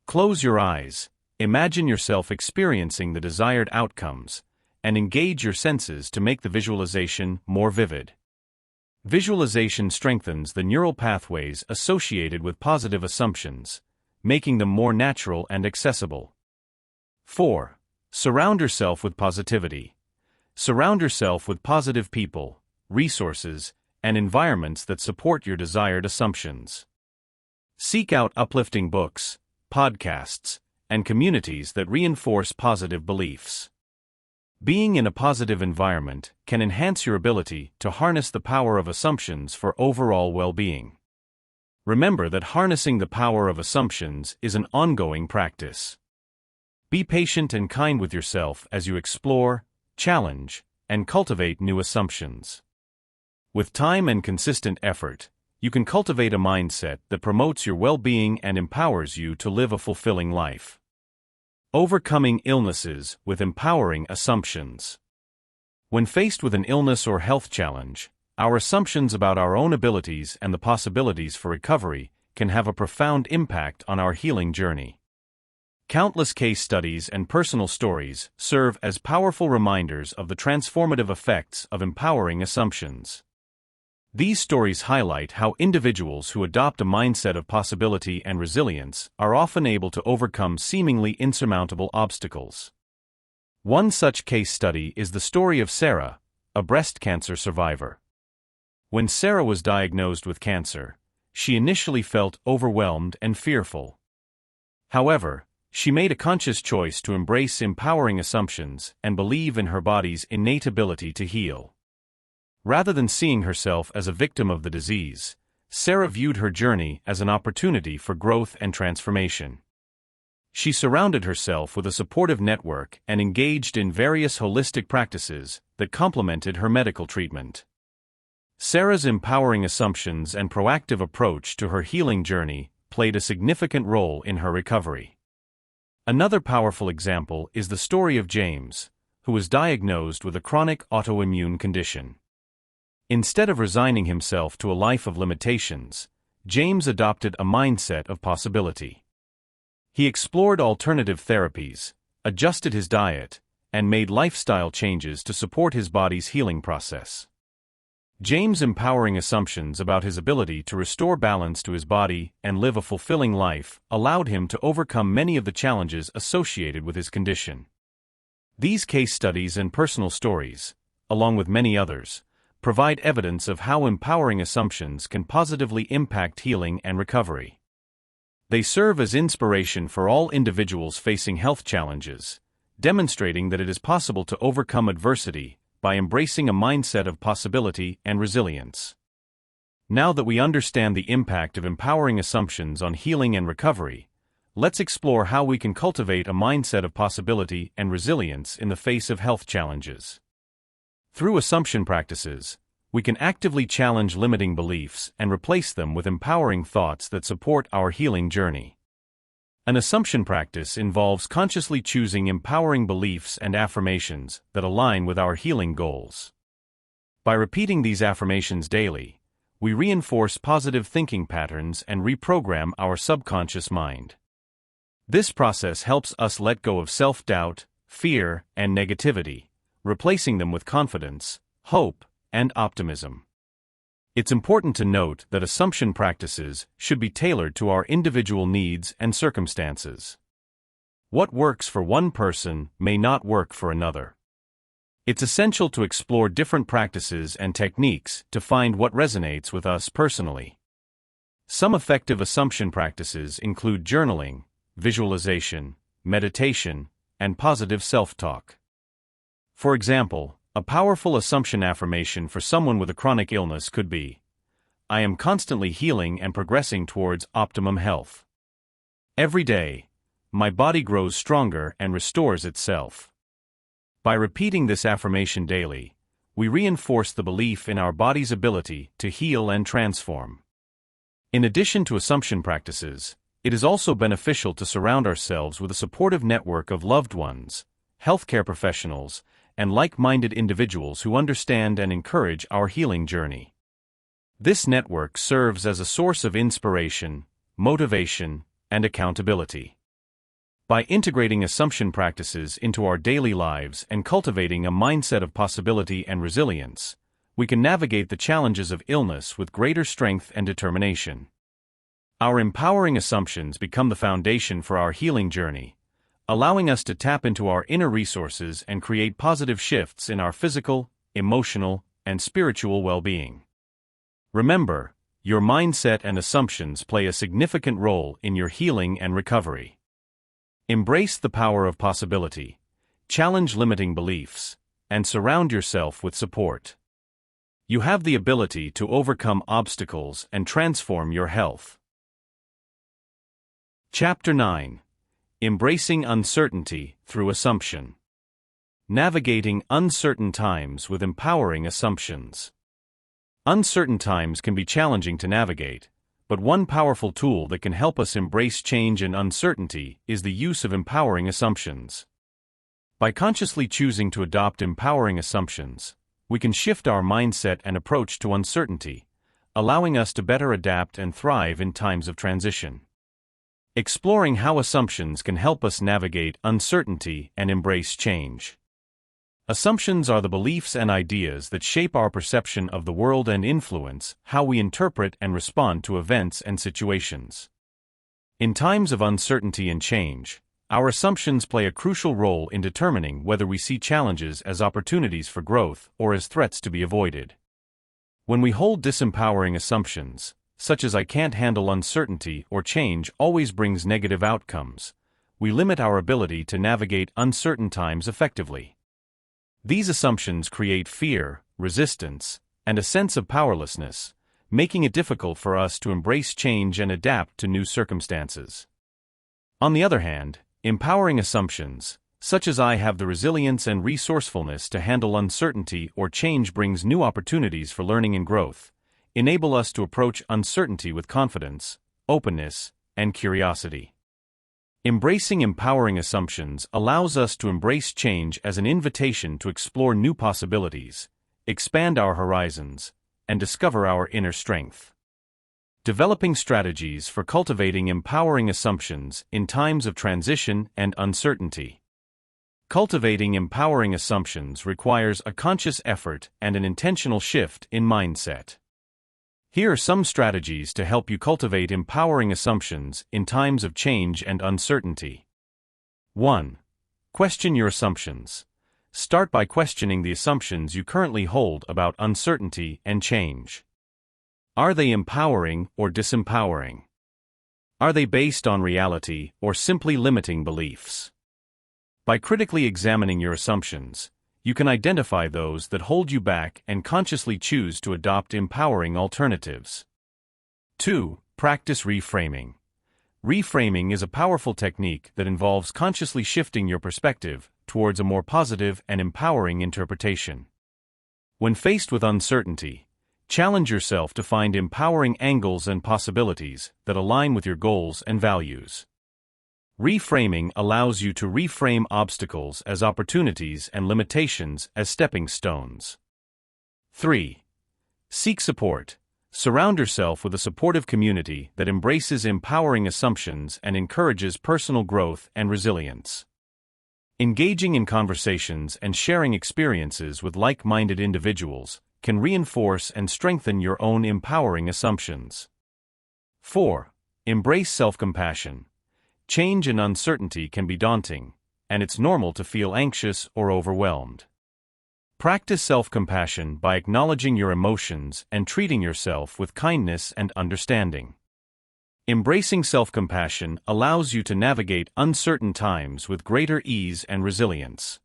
Close your eyes, imagine yourself experiencing the desired outcomes, and engage your senses to make the visualization more vivid. Visualization strengthens the neural pathways associated with positive assumptions, making them more natural and accessible. 4. Surround yourself with positivity. Surround yourself with positive people, resources, and environments that support your desired assumptions. Seek out uplifting books, podcasts, and communities that reinforce positive beliefs. Being in a positive environment can enhance your ability to harness the power of assumptions for overall well-being. Remember that harnessing the power of assumptions is an ongoing practice. Be patient and kind with yourself as you explore, challenge, and cultivate new assumptions. With time and consistent effort, you can cultivate a mindset that promotes your well-being and empowers you to live a fulfilling life. Overcoming illnesses with empowering assumptions. When faced with an illness or health challenge, our assumptions about our own abilities and the possibilities for recovery can have a profound impact on our healing journey. Countless case studies and personal stories serve as powerful reminders of the transformative effects of empowering assumptions. These stories highlight how individuals who adopt a mindset of possibility and resilience are often able to overcome seemingly insurmountable obstacles. One such case study is the story of Sarah, a breast cancer survivor. When Sarah was diagnosed with cancer, she initially felt overwhelmed and fearful. However, she made a conscious choice to embrace empowering assumptions and believe in her body's innate ability to heal. Rather than seeing herself as a victim of the disease, Sarah viewed her journey as an opportunity for growth and transformation. She surrounded herself with a supportive network and engaged in various holistic practices that complemented her medical treatment. Sarah's empowering assumptions and proactive approach to her healing journey played a significant role in her recovery. Another powerful example is the story of James, who was diagnosed with a chronic autoimmune condition. Instead of resigning himself to a life of limitations, James adopted a mindset of possibility. He explored alternative therapies, adjusted his diet, and made lifestyle changes to support his body's healing process. James' empowering assumptions about his ability to restore balance to his body and live a fulfilling life allowed him to overcome many of the challenges associated with his condition. These case studies and personal stories, along with many others, provide evidence of how empowering assumptions can positively impact healing and recovery. They serve as inspiration for all individuals facing health challenges, demonstrating that it is possible to overcome adversity by embracing a mindset of possibility and resilience. Now that we understand the impact of empowering assumptions on healing and recovery, let's explore how we can cultivate a mindset of possibility and resilience in the face of health challenges. Through assumption practices, we can actively challenge limiting beliefs and replace them with empowering thoughts that support our healing journey. An assumption practice involves consciously choosing empowering beliefs and affirmations that align with our healing goals. By repeating these affirmations daily, we reinforce positive thinking patterns and reprogram our subconscious mind. This process helps us let go of self-doubt, fear, and negativity, replacing them with confidence, hope, and optimism. It's important to note that assumption practices should be tailored to our individual needs and circumstances. What works for one person may not work for another. It's essential to explore different practices and techniques to find what resonates with us personally. Some effective assumption practices include journaling, visualization, meditation, and positive self-talk. For example, a powerful assumption affirmation for someone with a chronic illness could be, "I am constantly healing and progressing towards optimum health. Every day, my body grows stronger and restores itself." By repeating this affirmation daily, we reinforce the belief in our body's ability to heal and transform. In addition to assumption practices, it is also beneficial to surround ourselves with a supportive network of loved ones, healthcare professionals, and like-minded individuals who understand and encourage our healing journey. This network serves as a source of inspiration, motivation, and accountability. By integrating assumption practices into our daily lives and cultivating a mindset of possibility and resilience, we can navigate the challenges of illness with greater strength and determination. Our empowering assumptions become the foundation for our healing journey, allowing us to tap into our inner resources and create positive shifts in our physical, emotional, and spiritual well-being. Remember, your mindset and assumptions play a significant role in your healing and recovery. Embrace the power of possibility, challenge limiting beliefs, and surround yourself with support. You have the ability to overcome obstacles and transform your health. Chapter 9. Embracing Uncertainty Through Assumption. Navigating uncertain times with empowering assumptions. Uncertain times can be challenging to navigate, but one powerful tool that can help us embrace change and uncertainty is the use of empowering assumptions. By consciously choosing to adopt empowering assumptions, we can shift our mindset and approach to uncertainty, allowing us to better adapt and thrive in times of transition. Exploring how assumptions can help us navigate uncertainty and embrace change. Assumptions are the beliefs and ideas that shape our perception of the world and influence how we interpret and respond to events and situations. In times of uncertainty and change, our assumptions play a crucial role in determining whether we see challenges as opportunities for growth or as threats to be avoided. When we hold disempowering assumptions, such as "I can't handle uncertainty" or "change always brings negative outcomes," we limit our ability to navigate uncertain times effectively. These assumptions create fear, resistance, and a sense of powerlessness, making it difficult for us to embrace change and adapt to new circumstances. On the other hand, empowering assumptions, such as "I have the resilience and resourcefulness to handle uncertainty" or "change brings new opportunities for learning and growth," enable us to approach uncertainty with confidence, openness, and curiosity. Embracing empowering assumptions allows us to embrace change as an invitation to explore new possibilities, expand our horizons, and discover our inner strength. Developing strategies for cultivating empowering assumptions in times of transition and uncertainty. Cultivating empowering assumptions requires a conscious effort and an intentional shift in mindset. Here are some strategies to help you cultivate empowering assumptions in times of change and uncertainty. 1. Question your assumptions. Start by questioning the assumptions you currently hold about uncertainty and change. Are they empowering or disempowering? Are they based on reality or simply limiting beliefs? By critically examining your assumptions, you can identify those that hold you back and consciously choose to adopt empowering alternatives. 2. Practice reframing. Reframing is a powerful technique that involves consciously shifting your perspective towards a more positive and empowering interpretation. When faced with uncertainty, challenge yourself to find empowering angles and possibilities that align with your goals and values. Reframing allows you to reframe obstacles as opportunities and limitations as stepping stones. 3. Seek support. Surround yourself with a supportive community that embraces empowering assumptions and encourages personal growth and resilience. Engaging in conversations and sharing experiences with like-minded individuals can reinforce and strengthen your own empowering assumptions. 4. Embrace self-compassion. Change and uncertainty can be daunting, and it's normal to feel anxious or overwhelmed. Practice self-compassion by acknowledging your emotions and treating yourself with kindness and understanding. Embracing self-compassion allows you to navigate uncertain times with greater ease and resilience.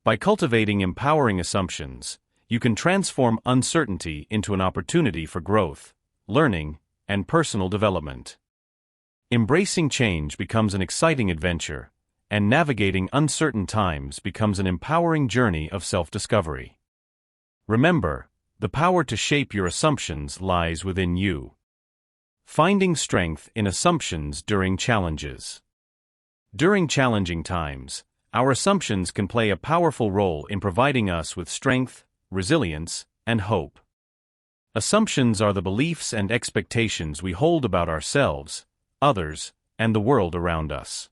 By cultivating empowering assumptions, you can transform uncertainty into an opportunity for growth, learning, and personal development. Embracing change becomes an exciting adventure, and navigating uncertain times becomes an empowering journey of self-discovery. Remember, the power to shape your assumptions lies within you. Finding strength in assumptions during challenges. During challenging times, our assumptions can play a powerful role in providing us with strength, resilience, and hope. Assumptions are the beliefs and expectations we hold about ourselves, others, and the world around us.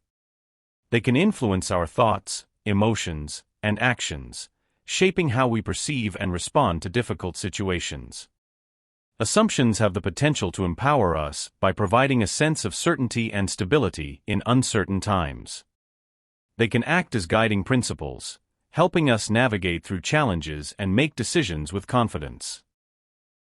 They can influence our thoughts, emotions, and actions, shaping how we perceive and respond to difficult situations. Assumptions have the potential to empower us by providing a sense of certainty and stability in uncertain times. They can act as guiding principles, helping us navigate through challenges and make decisions with confidence.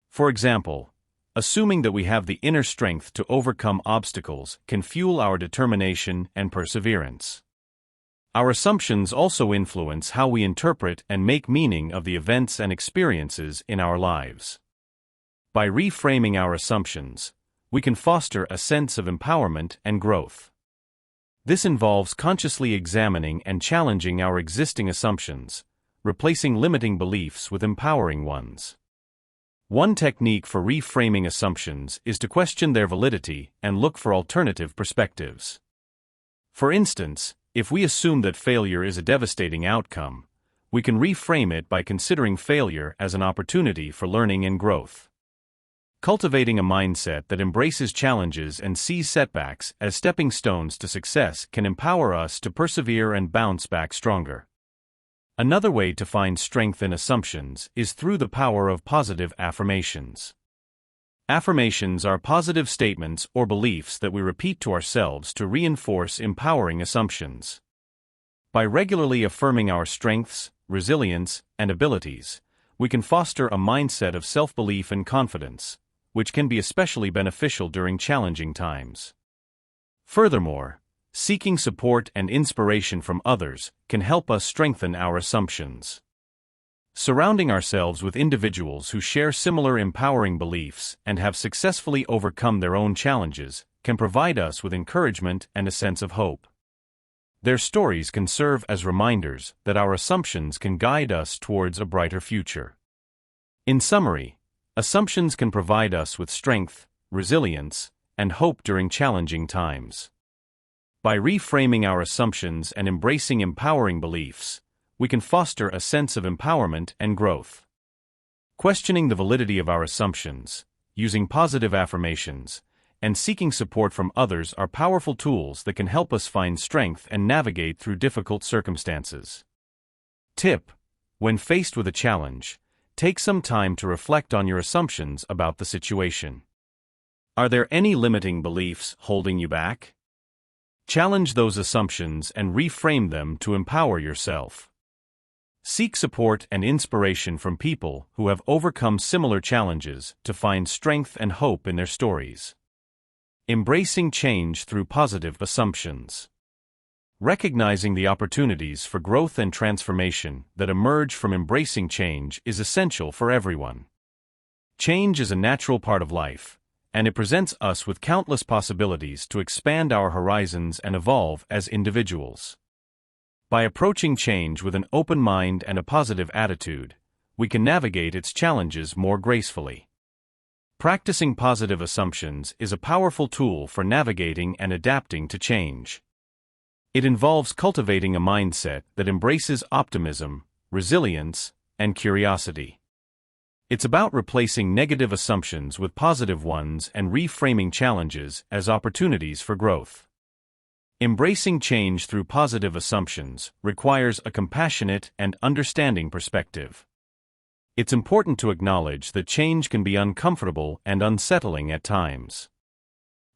For example, assuming that we have the inner strength to overcome obstacles can fuel our determination and perseverance. Our assumptions also influence how we interpret and make meaning of the events and experiences in our lives. By reframing our assumptions, we can foster a sense of empowerment and growth. This involves consciously examining and challenging our existing assumptions, replacing limiting beliefs with empowering ones. One technique for reframing assumptions is to question their validity and look for alternative perspectives. For instance, if we assume that failure is a devastating outcome, we can reframe it by considering failure as an opportunity for learning and growth. Cultivating a mindset that embraces challenges and sees setbacks as stepping stones to success can empower us to persevere and bounce back stronger. Another way to find strength in assumptions is through the power of positive affirmations. Affirmations are positive statements or beliefs that we repeat to ourselves to reinforce empowering assumptions. By regularly affirming our strengths, resilience, and abilities, we can foster a mindset of self-belief and confidence, which can be especially beneficial during challenging times. Furthermore, seeking support and inspiration from others can help us strengthen our assumptions. Surrounding ourselves with individuals who share similar empowering beliefs and have successfully overcome their own challenges can provide us with encouragement and a sense of hope. Their stories can serve as reminders that our assumptions can guide us towards a brighter future. In summary, assumptions can provide us with strength, resilience, and hope during challenging times. By reframing our assumptions and embracing empowering beliefs, we can foster a sense of empowerment and growth. Questioning the validity of our assumptions, using positive affirmations, and seeking support from others are powerful tools that can help us find strength and navigate through difficult circumstances. Tip: when faced with a challenge, take some time to reflect on your assumptions about the situation. Are there any limiting beliefs holding you back? Challenge those assumptions and reframe them to empower yourself. Seek support and inspiration from people who have overcome similar challenges to find strength and hope in their stories. Embracing change through positive assumptions. Recognizing the opportunities for growth and transformation that emerge from embracing change is essential for everyone. Change is a natural part of life, and it presents us with countless possibilities to expand our horizons and evolve as individuals. By approaching change with an open mind and a positive attitude, we can navigate its challenges more gracefully. Practicing positive assumptions is a powerful tool for navigating and adapting to change. It involves cultivating a mindset that embraces optimism, resilience, and curiosity. It's about replacing negative assumptions with positive ones and reframing challenges as opportunities for growth. Embracing change through positive assumptions requires a compassionate and understanding perspective. It's important to acknowledge that change can be uncomfortable and unsettling at times.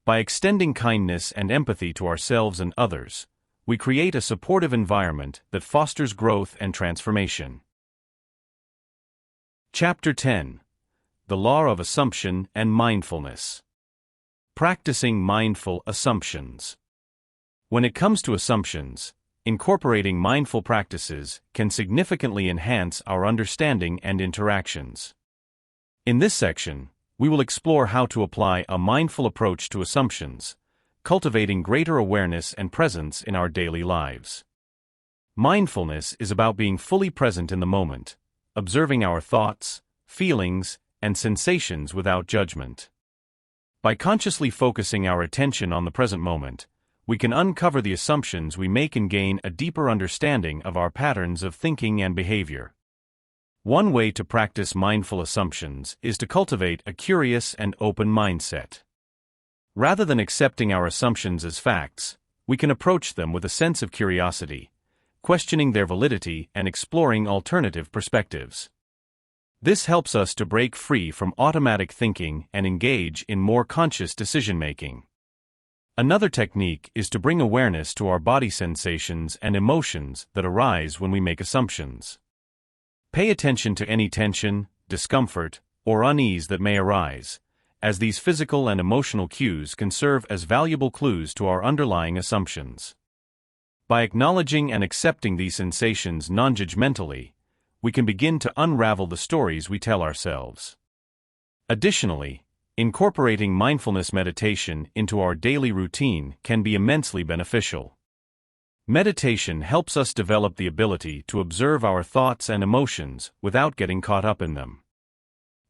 By extending kindness and empathy to ourselves and others, we create a supportive environment that fosters growth and transformation. Chapter 10: The Law of Assumption and Mindfulness. Practicing mindful assumptions. When it comes to assumptions, incorporating mindful practices can significantly enhance our understanding and interactions. In this section, we will explore how to apply a mindful approach to assumptions, cultivating greater awareness and presence in our daily lives. Mindfulness is about being fully present in the moment, observing our thoughts, feelings, and sensations without judgment. By consciously focusing our attention on the present moment, we can uncover the assumptions we make and gain a deeper understanding of our patterns of thinking and behavior. One way to practice mindful assumptions is to cultivate a curious and open mindset. Rather than accepting our assumptions as facts, we can approach them with a sense of curiosity, questioning their validity and exploring alternative perspectives. This helps us to break free from automatic thinking and engage in more conscious decision-making. Another technique is to bring awareness to our body sensations and emotions that arise when we make assumptions. Pay attention to any tension, discomfort, or unease that may arise, as these physical and emotional cues can serve as valuable clues to our underlying assumptions. By acknowledging and accepting these sensations non-judgmentally, we can begin to unravel the stories we tell ourselves. Additionally, incorporating mindfulness meditation into our daily routine can be immensely beneficial. Meditation helps us develop the ability to observe our thoughts and emotions without getting caught up in them.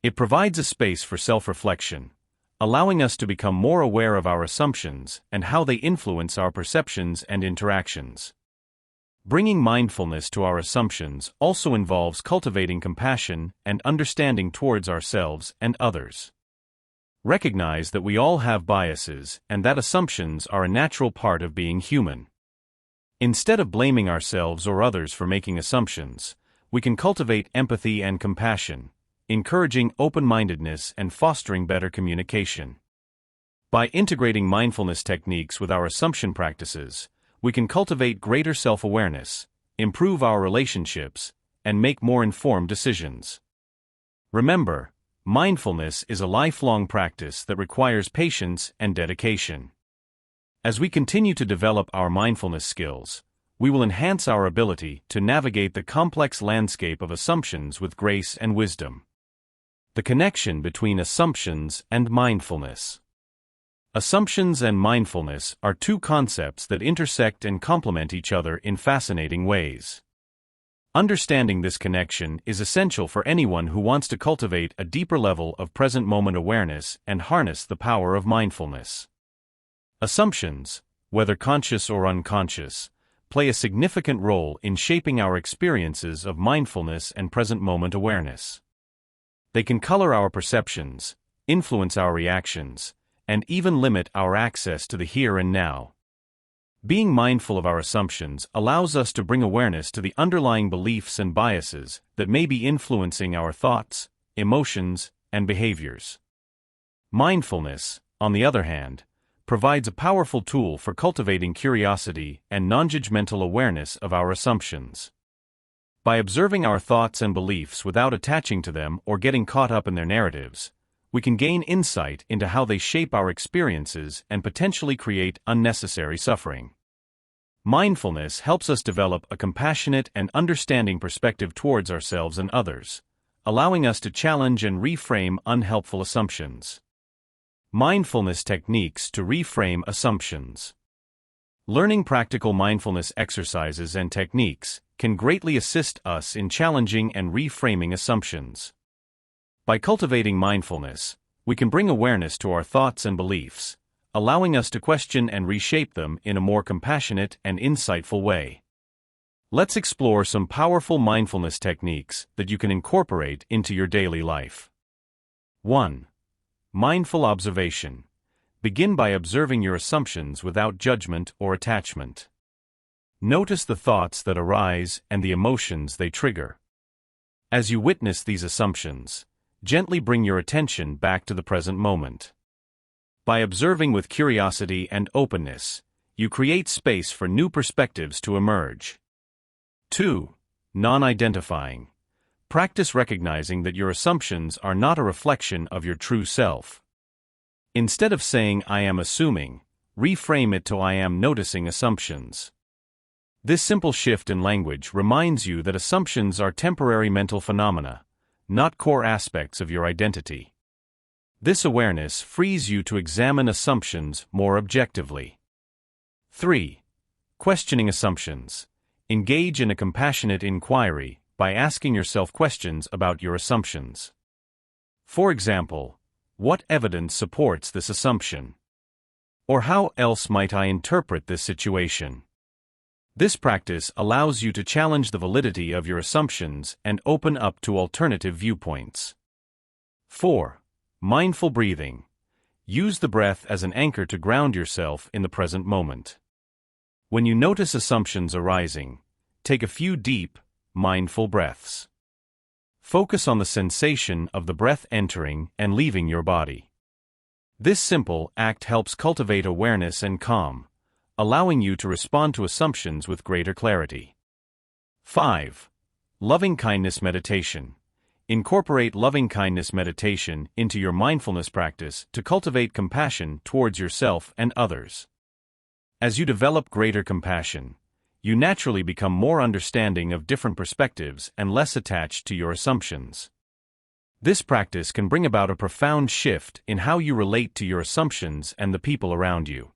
It provides a space for self-reflection, allowing us to become more aware of our assumptions and how they influence our perceptions and interactions. Bringing mindfulness to our assumptions also involves cultivating compassion and understanding towards ourselves and others. Recognize that we all have biases and that assumptions are a natural part of being human. Instead of blaming ourselves or others for making assumptions, we can cultivate empathy and compassion, encouraging open-mindedness and fostering better communication. By integrating mindfulness techniques with our assumption practices, we can cultivate greater self-awareness, improve our relationships, and make more informed decisions. Remember, mindfulness is a lifelong practice that requires patience and dedication. As we continue to develop our mindfulness skills, we will enhance our ability to navigate the complex landscape of assumptions with grace and wisdom. The connection between assumptions and mindfulness. Assumptions and mindfulness are two concepts that intersect and complement each other in fascinating ways. Understanding this connection is essential for anyone who wants to cultivate a deeper level of present-moment awareness and harness the power of mindfulness. Assumptions, whether conscious or unconscious, play a significant role in shaping our experiences of mindfulness and present-moment awareness. They can color our perceptions, influence our reactions, and even limit our access to the here and now. Being mindful of our assumptions allows us to bring awareness to the underlying beliefs and biases that may be influencing our thoughts, emotions, and behaviors. Mindfulness, on the other hand, provides a powerful tool for cultivating curiosity and non-judgmental awareness of our assumptions. By observing our thoughts and beliefs without attaching to them or getting caught up in their narratives, we can gain insight into how they shape our experiences and potentially create unnecessary suffering. Mindfulness helps us develop a compassionate and understanding perspective towards ourselves and others, allowing us to challenge and reframe unhelpful assumptions. Mindfulness techniques to reframe assumptions. Learning practical mindfulness exercises and techniques can greatly assist us in challenging and reframing assumptions. By cultivating mindfulness, we can bring awareness to our thoughts and beliefs, allowing us to question and reshape them in a more compassionate and insightful way. Let's explore some powerful mindfulness techniques that you can incorporate into your daily life. 1. Mindful observation. Begin by observing your assumptions without judgment or attachment. Notice the thoughts that arise and the emotions they trigger. As you witness these assumptions, gently bring your attention back to the present moment. By observing with curiosity and openness, you create space for new perspectives to emerge. 2. Non-identifying. Practice recognizing that your assumptions are not a reflection of your true self. Instead of saying "I am assuming," reframe it to "I am noticing assumptions." This simple shift in language reminds you that assumptions are temporary mental phenomena, not core aspects of your identity. This awareness frees you to examine assumptions more objectively. 3. Questioning assumptions. Engage in a compassionate inquiry by asking yourself questions about your assumptions. For example, what evidence supports this assumption? Or how else might I interpret this situation? This practice allows you to challenge the validity of your assumptions and open up to alternative viewpoints. 4. Mindful breathing. Use the breath as an anchor to ground yourself in the present moment. When you notice assumptions arising, take a few deep, mindful breaths. Focus on the sensation of the breath entering and leaving your body. This simple act helps cultivate awareness and calm, allowing you to respond to assumptions with greater clarity. 5. Loving-kindness meditation. Incorporate loving-kindness meditation into your mindfulness practice to cultivate compassion towards yourself and others. As you develop greater compassion, you naturally become more understanding of different perspectives and less attached to your assumptions. This practice can bring about a profound shift in how you relate to your assumptions and the people around you.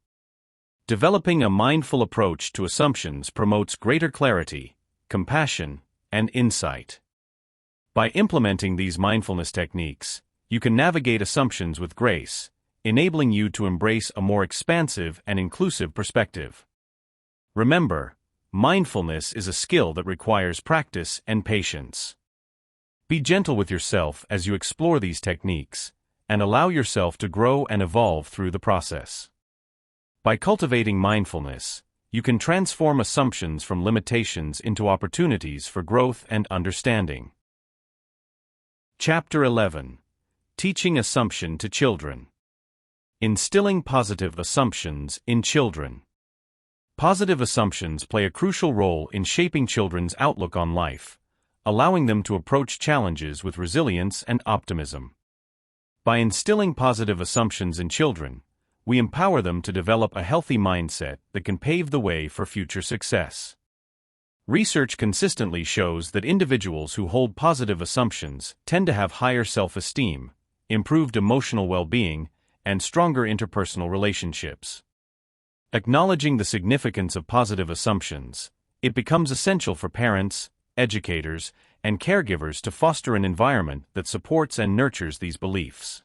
Developing a mindful approach to assumptions promotes greater clarity, compassion, and insight. By implementing these mindfulness techniques, you can navigate assumptions with grace, enabling you to embrace a more expansive and inclusive perspective. Remember, mindfulness is a skill that requires practice and patience. Be gentle with yourself as you explore these techniques, and allow yourself to grow and evolve through the process. By cultivating mindfulness, you can transform assumptions from limitations into opportunities for growth and understanding. Chapter 11. Teaching Assumption to Children. Instilling positive assumptions in children. Positive assumptions play a crucial role in shaping children's outlook on life, allowing them to approach challenges with resilience and optimism. By instilling positive assumptions in children, we empower them to develop a healthy mindset that can pave the way for future success. Research consistently shows that individuals who hold positive assumptions tend to have higher self-esteem, improved emotional well-being, and stronger interpersonal relationships. Acknowledging the significance of positive assumptions, it becomes essential for parents, educators, and caregivers to foster an environment that supports and nurtures these beliefs.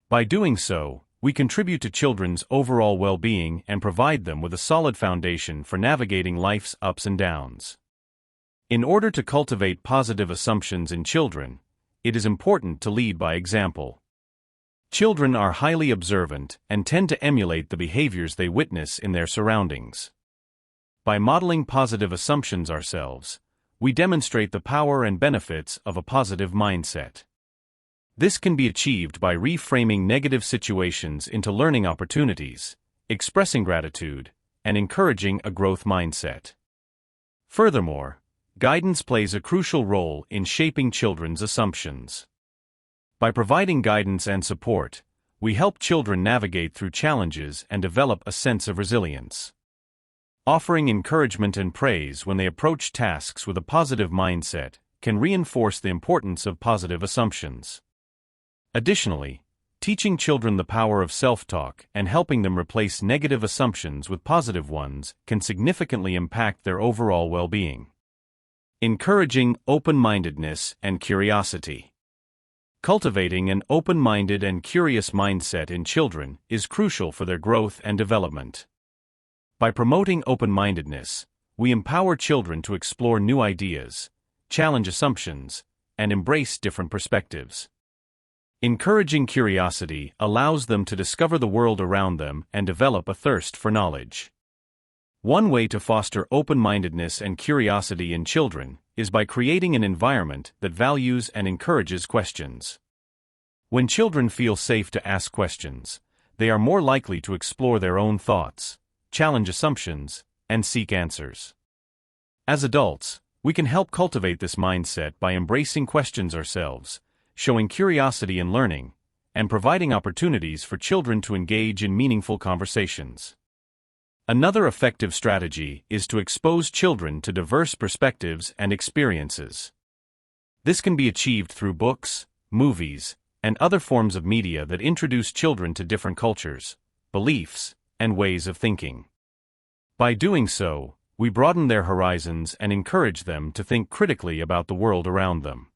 By doing so, we contribute to children's overall well-being and provide them with a solid foundation for navigating life's ups and downs. In order to cultivate positive assumptions in children, it is important to lead by example. Children are highly observant and tend to emulate the behaviors they witness in their surroundings. By modeling positive assumptions ourselves, we demonstrate the power and benefits of a positive mindset. This can be achieved by reframing negative situations into learning opportunities, expressing gratitude, and encouraging a growth mindset. Furthermore, guidance plays a crucial role in shaping children's assumptions. By providing guidance and support, we help children navigate through challenges and develop a sense of resilience. Offering encouragement and praise when they approach tasks with a positive mindset can reinforce the importance of positive assumptions. Additionally, teaching children the power of self-talk and helping them replace negative assumptions with positive ones can significantly impact their overall well-being. Encouraging open-mindedness and curiosity. Cultivating an open-minded and curious mindset in children is crucial for their growth and development. By promoting open-mindedness, we empower children to explore new ideas, challenge assumptions, and embrace different perspectives. Encouraging curiosity allows them to discover the world around them and develop a thirst for knowledge. One way to foster open-mindedness and curiosity in children is by creating an environment that values and encourages questions. When children feel safe to ask questions, they are more likely to explore their own thoughts, challenge assumptions, and seek answers. As adults, we can help cultivate this mindset by embracing questions ourselves, showing curiosity in learning, and providing opportunities for children to engage in meaningful conversations. Another effective strategy is to expose children to diverse perspectives and experiences. This can be achieved through books, movies, and other forms of media that introduce children to different cultures, beliefs, and ways of thinking. By doing so, we broaden their horizons and encourage them to think critically about the world around them.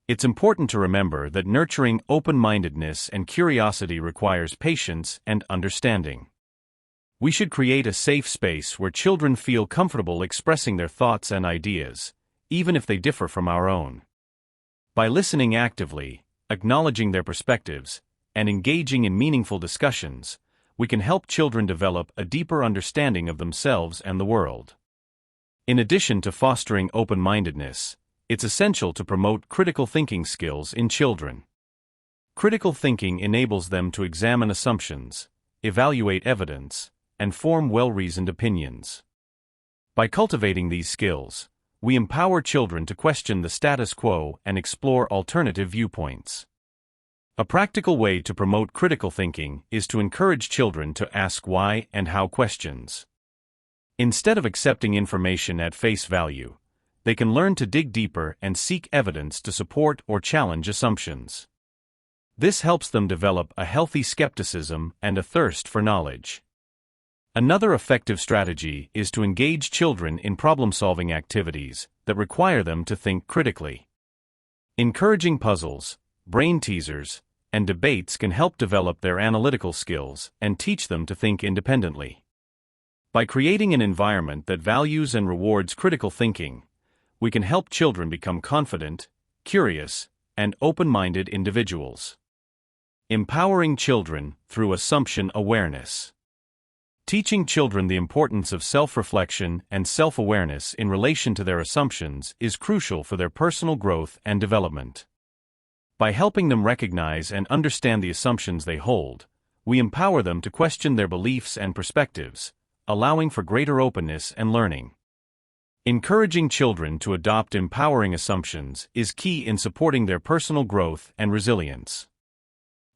It's important to remember that nurturing open-mindedness and curiosity requires patience and understanding. We should create a safe space where children feel comfortable expressing their thoughts and ideas, even if they differ from our own. By listening actively, acknowledging their perspectives, and engaging in meaningful discussions, we can help children develop a deeper understanding of themselves and the world. In addition to fostering open-mindedness, it's essential to promote critical thinking skills in children. Critical thinking enables them to examine assumptions, evaluate evidence, and form well-reasoned opinions. By cultivating these skills, we empower children to question the status quo and explore alternative viewpoints. A practical way to promote critical thinking is to encourage children to ask why and how questions. Instead of accepting information at face value, they can learn to dig deeper and seek evidence to support or challenge assumptions. This helps them develop a healthy skepticism and a thirst for knowledge. Another effective strategy is to engage children in problem-solving activities that require them to think critically. Encouraging puzzles, brain teasers, and debates can help develop their analytical skills and teach them to think independently. By creating an environment that values and rewards critical thinking, we can help children become confident, curious, and open-minded individuals. Empowering children through assumption awareness. Teaching children the importance of self-reflection and self-awareness in relation to their assumptions is crucial for their personal growth and development. By helping them recognize and understand the assumptions they hold, we empower them to question their beliefs and perspectives, allowing for greater openness and learning. Encouraging children to adopt empowering assumptions is key in supporting their personal growth and resilience.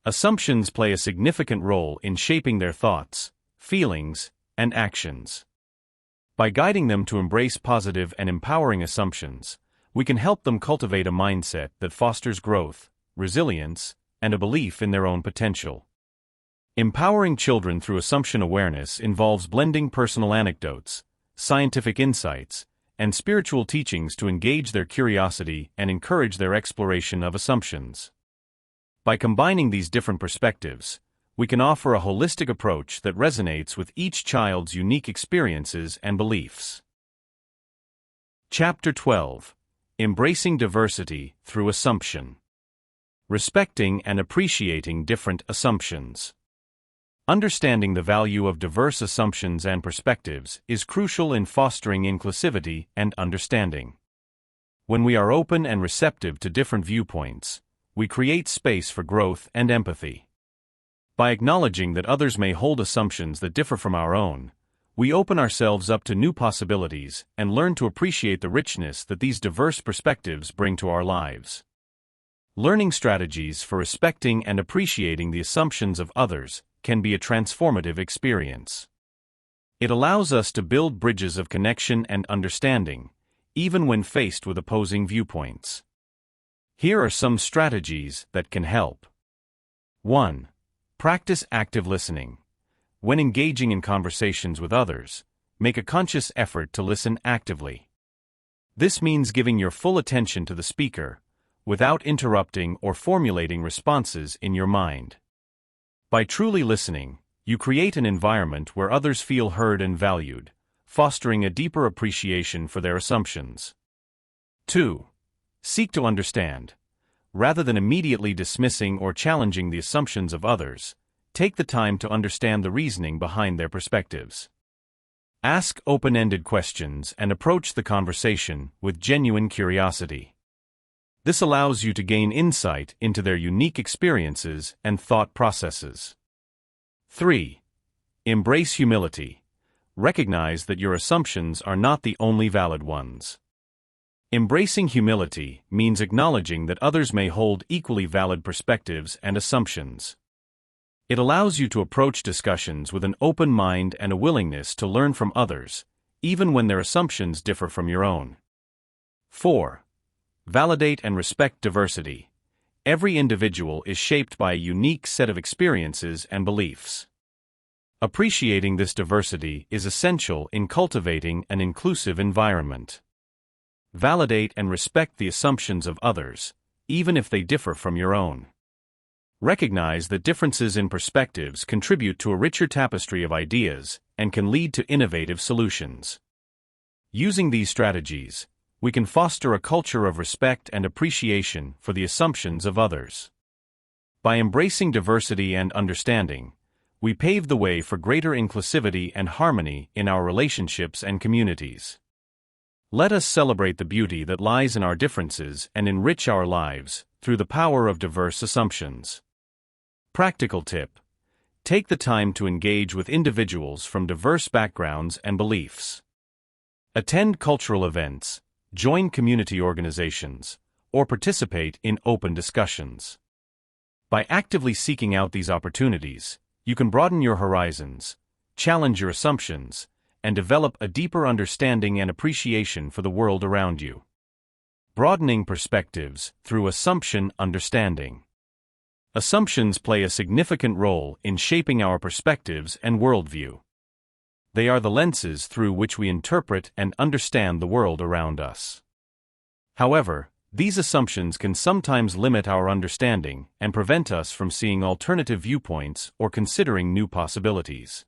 Assumptions play a significant role in shaping their thoughts, feelings, and actions. By guiding them to embrace positive and empowering assumptions, we can help them cultivate a mindset that fosters growth, resilience, and a belief in their own potential. Empowering children through assumption awareness involves blending personal anecdotes, scientific insights, and spiritual teachings to engage their curiosity and encourage their exploration of assumptions. By combining these different perspectives, we can offer a holistic approach that resonates with each child's unique experiences and beliefs. Chapter 12. Embracing Diversity Through Assumption. Respecting and appreciating different assumptions. Understanding the value of diverse assumptions and perspectives is crucial in fostering inclusivity and understanding. When we are open and receptive to different viewpoints, we create space for growth and empathy. By acknowledging that others may hold assumptions that differ from our own, we open ourselves up to new possibilities and learn to appreciate the richness that these diverse perspectives bring to our lives. Learning strategies for respecting and appreciating the assumptions of others can be a transformative experience. It allows us to build bridges of connection and understanding, even when faced with opposing viewpoints. Here are some strategies that can help. 1. Practice active listening. When engaging in conversations with others, make a conscious effort to listen actively. This means giving your full attention to the speaker, without interrupting or formulating responses in your mind. By truly listening, you create an environment where others feel heard and valued, fostering a deeper appreciation for their assumptions. 2. Seek to understand. Rather than immediately dismissing or challenging the assumptions of others, take the time to understand the reasoning behind their perspectives. Ask open-ended questions and approach the conversation with genuine curiosity. This allows you to gain insight into their unique experiences and thought processes. 3. Embrace humility. Recognize that your assumptions are not the only valid ones. Embracing humility means acknowledging that others may hold equally valid perspectives and assumptions. It allows you to approach discussions with an open mind and a willingness to learn from others, even when their assumptions differ from your own. 4. Validate and respect diversity. Every individual is shaped by a unique set of experiences and beliefs. Appreciating this diversity is essential in cultivating an inclusive environment. Validate and respect the assumptions of others, even if they differ from your own. Recognize that differences in perspectives contribute to a richer tapestry of ideas and can lead to innovative solutions. Using these strategies, we can foster a culture of respect and appreciation for the assumptions of others. By embracing diversity and understanding, we pave the way for greater inclusivity and harmony in our relationships and communities. Let us celebrate the beauty that lies in our differences and enrich our lives through the power of diverse assumptions. Practical tip: take the time to engage with individuals from diverse backgrounds and beliefs. Attend cultural events, join community organizations, or participate in open discussions. By actively seeking out these opportunities, you can broaden your horizons, challenge your assumptions, and develop a deeper understanding and appreciation for the world around you. Broadening perspectives through assumption understanding. Assumptions play a significant role in shaping our perspectives and worldview. They are the lenses through which we interpret and understand the world around us. However, these assumptions can sometimes limit our understanding and prevent us from seeing alternative viewpoints or considering new possibilities.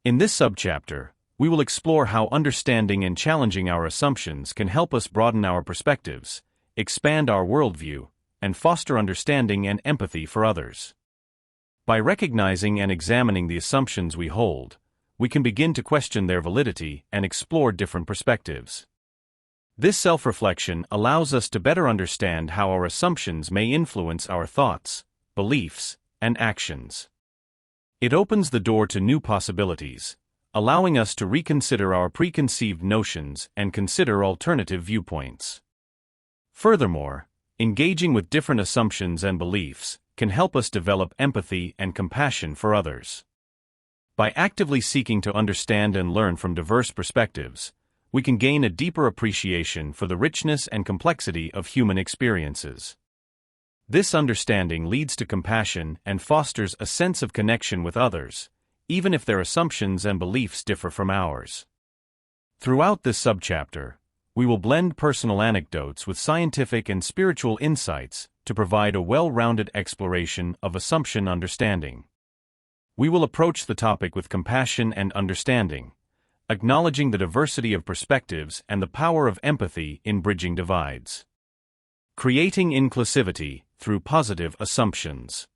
In this subchapter, we will explore how understanding and challenging our assumptions can help us broaden our perspectives, expand our worldview, and foster understanding and empathy for others. By recognizing and examining the assumptions we hold, we can begin to question their validity and explore different perspectives. This self-reflection allows us to better understand how our assumptions may influence our thoughts, beliefs, and actions. It opens the door to new possibilities, allowing us to reconsider our preconceived notions and consider alternative viewpoints. Furthermore, engaging with different assumptions and beliefs can help us develop empathy and compassion for others. By actively seeking to understand and learn from diverse perspectives, we can gain a deeper appreciation for the richness and complexity of human experiences. This understanding leads to compassion and fosters a sense of connection with others, even if their assumptions and beliefs differ from ours. Throughout this subchapter, we will blend personal anecdotes with scientific and spiritual insights to provide a well-rounded exploration of assumption understanding. We will approach the topic with compassion and understanding, acknowledging the diversity of perspectives and the power of empathy in bridging divides. Creating inclusivity through positive assumptions.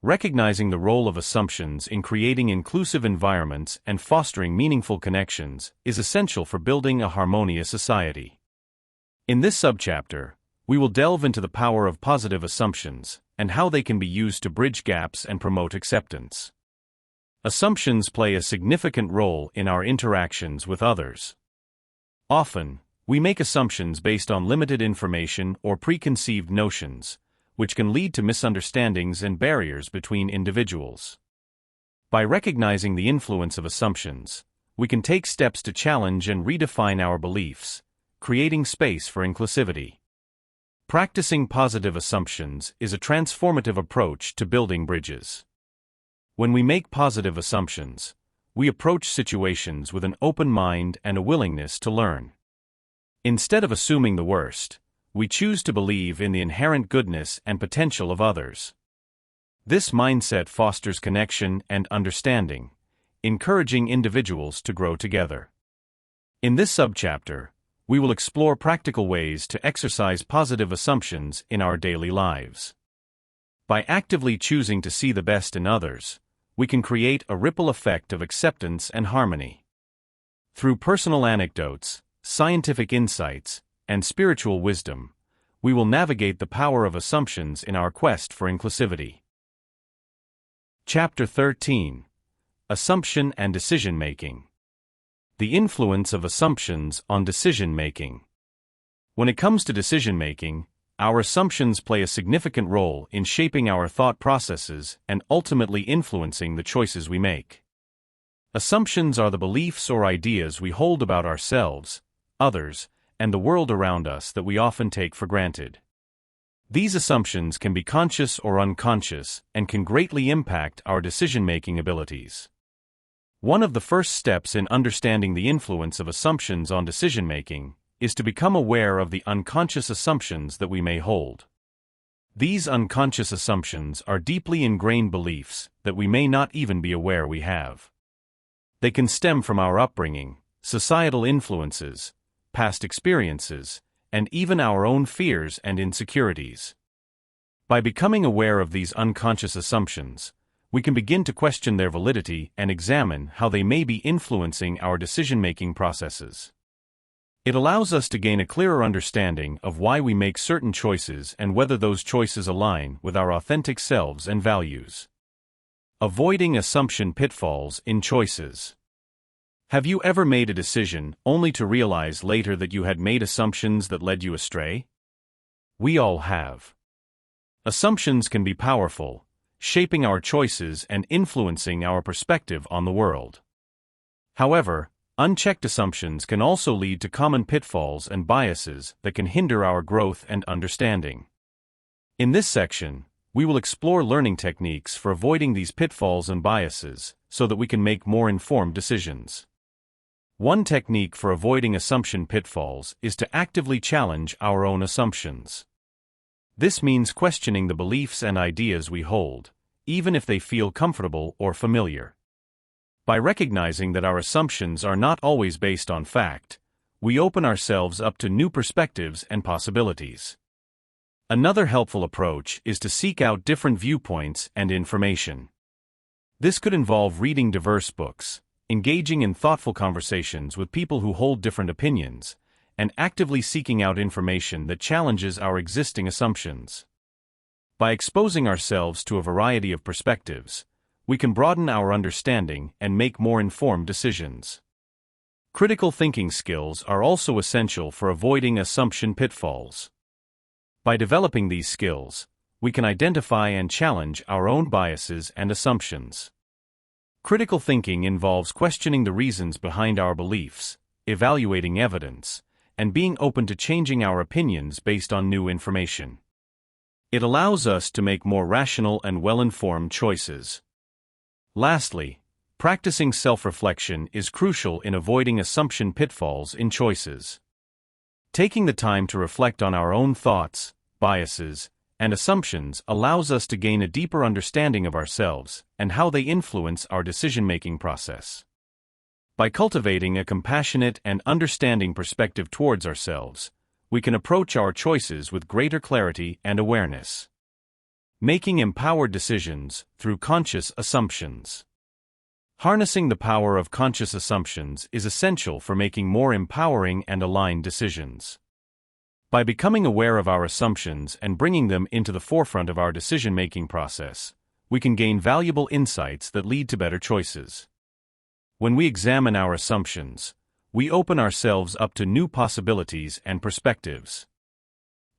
Recognizing the role of assumptions in creating inclusive environments and fostering meaningful connections is essential for building a harmonious society. In this subchapter, we will delve into the power of positive assumptions and how they can be used to bridge gaps and promote acceptance. Assumptions play a significant role in our interactions with others. Often, we make assumptions based on limited information or preconceived notions, which can lead to misunderstandings and barriers between individuals. By recognizing the influence of assumptions, we can take steps to challenge and redefine our beliefs, creating space for inclusivity. Practicing positive assumptions is a transformative approach to building bridges. When we make positive assumptions, we approach situations with an open mind and a willingness to learn. Instead of assuming the worst, we choose to believe in the inherent goodness and potential of others. This mindset fosters connection and understanding, encouraging individuals to grow together. In this subchapter, we will explore practical ways to exercise positive assumptions in our daily lives. By actively choosing to see the best in others, we can create a ripple effect of acceptance and harmony. Through personal anecdotes, scientific insights, and spiritual wisdom, we will navigate the power of assumptions in our quest for inclusivity. Chapter 13: Assumption and Decision-Making. The influence of assumptions on decision-making. When it comes to decision-making, our assumptions play a significant role in shaping our thought processes and ultimately influencing the choices we make. Assumptions are the beliefs or ideas we hold about ourselves, others, and the world around us that we often take for granted. These assumptions can be conscious or unconscious and can greatly impact our decision-making abilities. One of the first steps in understanding the influence of assumptions on decision-making is to become aware of the unconscious assumptions that we may hold. These unconscious assumptions are deeply ingrained beliefs that we may not even be aware we have. They can stem from our upbringing, societal influences, past experiences, and even our own fears and insecurities. By becoming aware of these unconscious assumptions, we can begin to question their validity and examine how they may be influencing our decision-making processes. It allows us to gain a clearer understanding of why we make certain choices and whether those choices align with our authentic selves and values. Avoiding assumption pitfalls in choices. Have you ever made a decision only to realize later that you had made assumptions that led you astray? We all have. Assumptions can be powerful, shaping our choices and influencing our perspective on the world. However, unchecked assumptions can also lead to common pitfalls and biases that can hinder our growth and understanding. In this section, we will explore learning techniques for avoiding these pitfalls and biases so that we can make more informed decisions. One technique for avoiding assumption pitfalls is to actively challenge our own assumptions. This means questioning the beliefs and ideas we hold, even if they feel comfortable or familiar. By recognizing that our assumptions are not always based on fact, we open ourselves up to new perspectives and possibilities. Another helpful approach is to seek out different viewpoints and information. This could involve reading diverse books, engaging in thoughtful conversations with people who hold different opinions, and actively seeking out information that challenges our existing assumptions. By exposing ourselves to a variety of perspectives, we can broaden our understanding and make more informed decisions. Critical thinking skills are also essential for avoiding assumption pitfalls. By developing these skills, we can identify and challenge our own biases and assumptions. Critical thinking involves questioning the reasons behind our beliefs, evaluating evidence, and being open to changing our opinions based on new information. It allows us to make more rational and well-informed choices. Lastly, practicing self-reflection is crucial in avoiding assumption pitfalls in choices. Taking the time to reflect on our own thoughts, biases, and assumptions allows us to gain a deeper understanding of ourselves and how they influence our decision-making process. By cultivating a compassionate and understanding perspective towards ourselves, we can approach our choices with greater clarity and awareness. Making empowered decisions through conscious assumptions. Harnessing the power of conscious assumptions is essential for making more empowering and aligned decisions. By becoming aware of our assumptions and bringing them into the forefront of our decision-making process, we can gain valuable insights that lead to better choices. When we examine our assumptions, we open ourselves up to new possibilities and perspectives.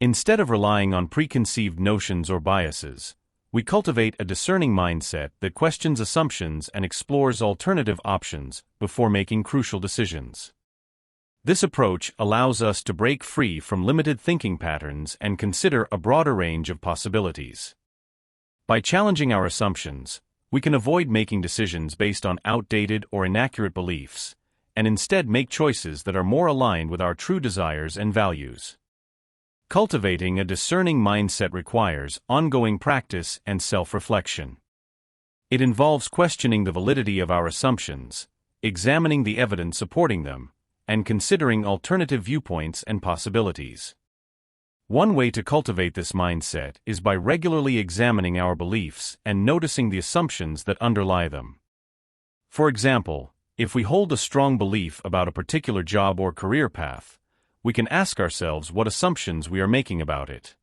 Instead of relying on preconceived notions or biases, we cultivate a discerning mindset that questions assumptions and explores alternative options before making crucial decisions. This approach allows us to break free from limited thinking patterns and consider a broader range of possibilities. By challenging our assumptions, we can avoid making decisions based on outdated or inaccurate beliefs, and instead make choices that are more aligned with our true desires and values. Cultivating a discerning mindset requires ongoing practice and self-reflection. It involves questioning the validity of our assumptions, examining the evidence supporting them, and considering alternative viewpoints and possibilities. One way to cultivate this mindset is by regularly examining our beliefs and noticing the assumptions that underlie them. For example, if we hold a strong belief about a particular job or career path, we can ask ourselves what assumptions we are making about it.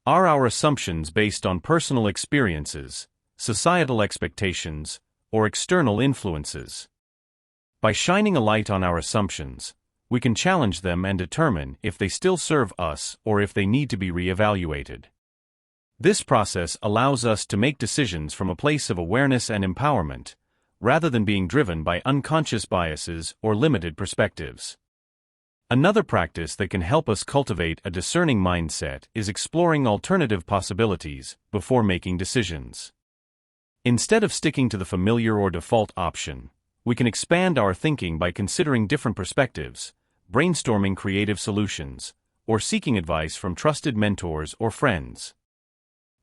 Are our assumptions based on personal experiences, societal expectations, or external influences? By shining a light on our assumptions, we can challenge them and determine if they still serve us or if they need to be re-evaluated. This process allows us to make decisions from a place of awareness and empowerment, rather than being driven by unconscious biases or limited perspectives. Another practice that can help us cultivate a discerning mindset is exploring alternative possibilities before making decisions. Instead of sticking to the familiar or default option, we can expand our thinking by considering different perspectives, brainstorming creative solutions, or seeking advice from trusted mentors or friends.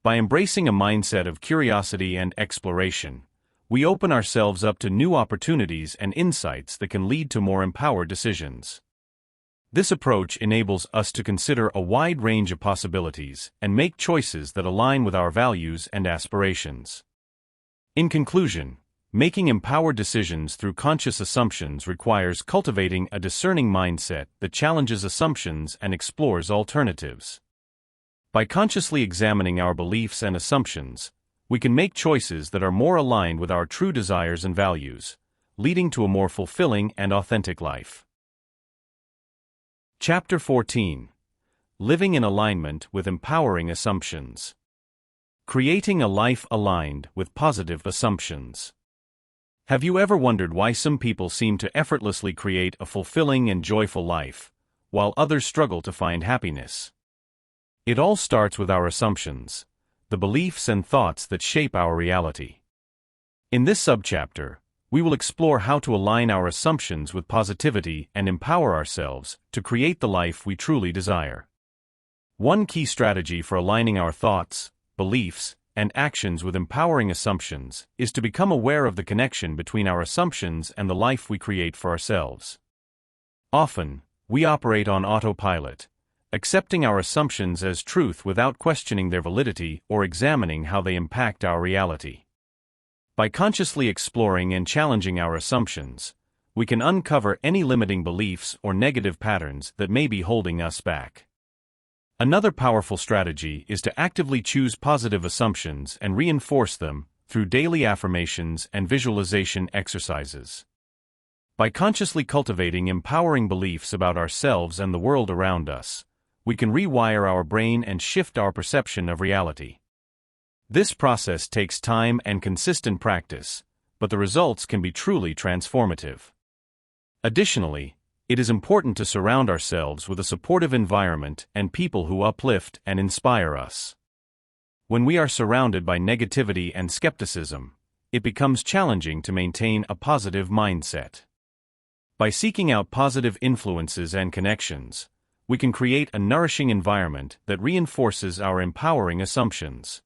By embracing a mindset of curiosity and exploration, we open ourselves up to new opportunities and insights that can lead to more empowered decisions. This approach enables us to consider a wide range of possibilities and make choices that align with our values and aspirations. In conclusion, Making empowered decisions through conscious assumptions requires cultivating a discerning mindset that challenges assumptions and explores alternatives. By consciously examining our beliefs and assumptions, we can make choices that are more aligned with our true desires and values, leading to a more fulfilling and authentic life. Chapter 14. Living in Alignment with Empowering Assumptions. Creating a life aligned with positive assumptions. Have you ever wondered why some people seem to effortlessly create a fulfilling and joyful life, while others struggle to find happiness? It all starts with our assumptions, the beliefs and thoughts that shape our reality. In this subchapter, we will explore how to align our assumptions with positivity and empower ourselves to create the life we truly desire. One key strategy for aligning our thoughts, beliefs, and actions with empowering assumptions is to become aware of the connection between our assumptions and the life we create for ourselves. Often, we operate on autopilot, accepting our assumptions as truth without questioning their validity or examining how they impact our reality. By consciously exploring and challenging our assumptions, we can uncover any limiting beliefs or negative patterns that may be holding us back. Another powerful strategy is to actively choose positive assumptions and reinforce them through daily affirmations and visualization exercises. By consciously cultivating empowering beliefs about ourselves and the world around us, we can rewire our brain and shift our perception of reality. This process takes time and consistent practice, but the results can be truly transformative. Additionally, it is important to surround ourselves with a supportive environment and people who uplift and inspire us. When we are surrounded by negativity and skepticism, it becomes challenging to maintain a positive mindset. By seeking out positive influences and connections, we can create a nourishing environment that reinforces our empowering assumptions.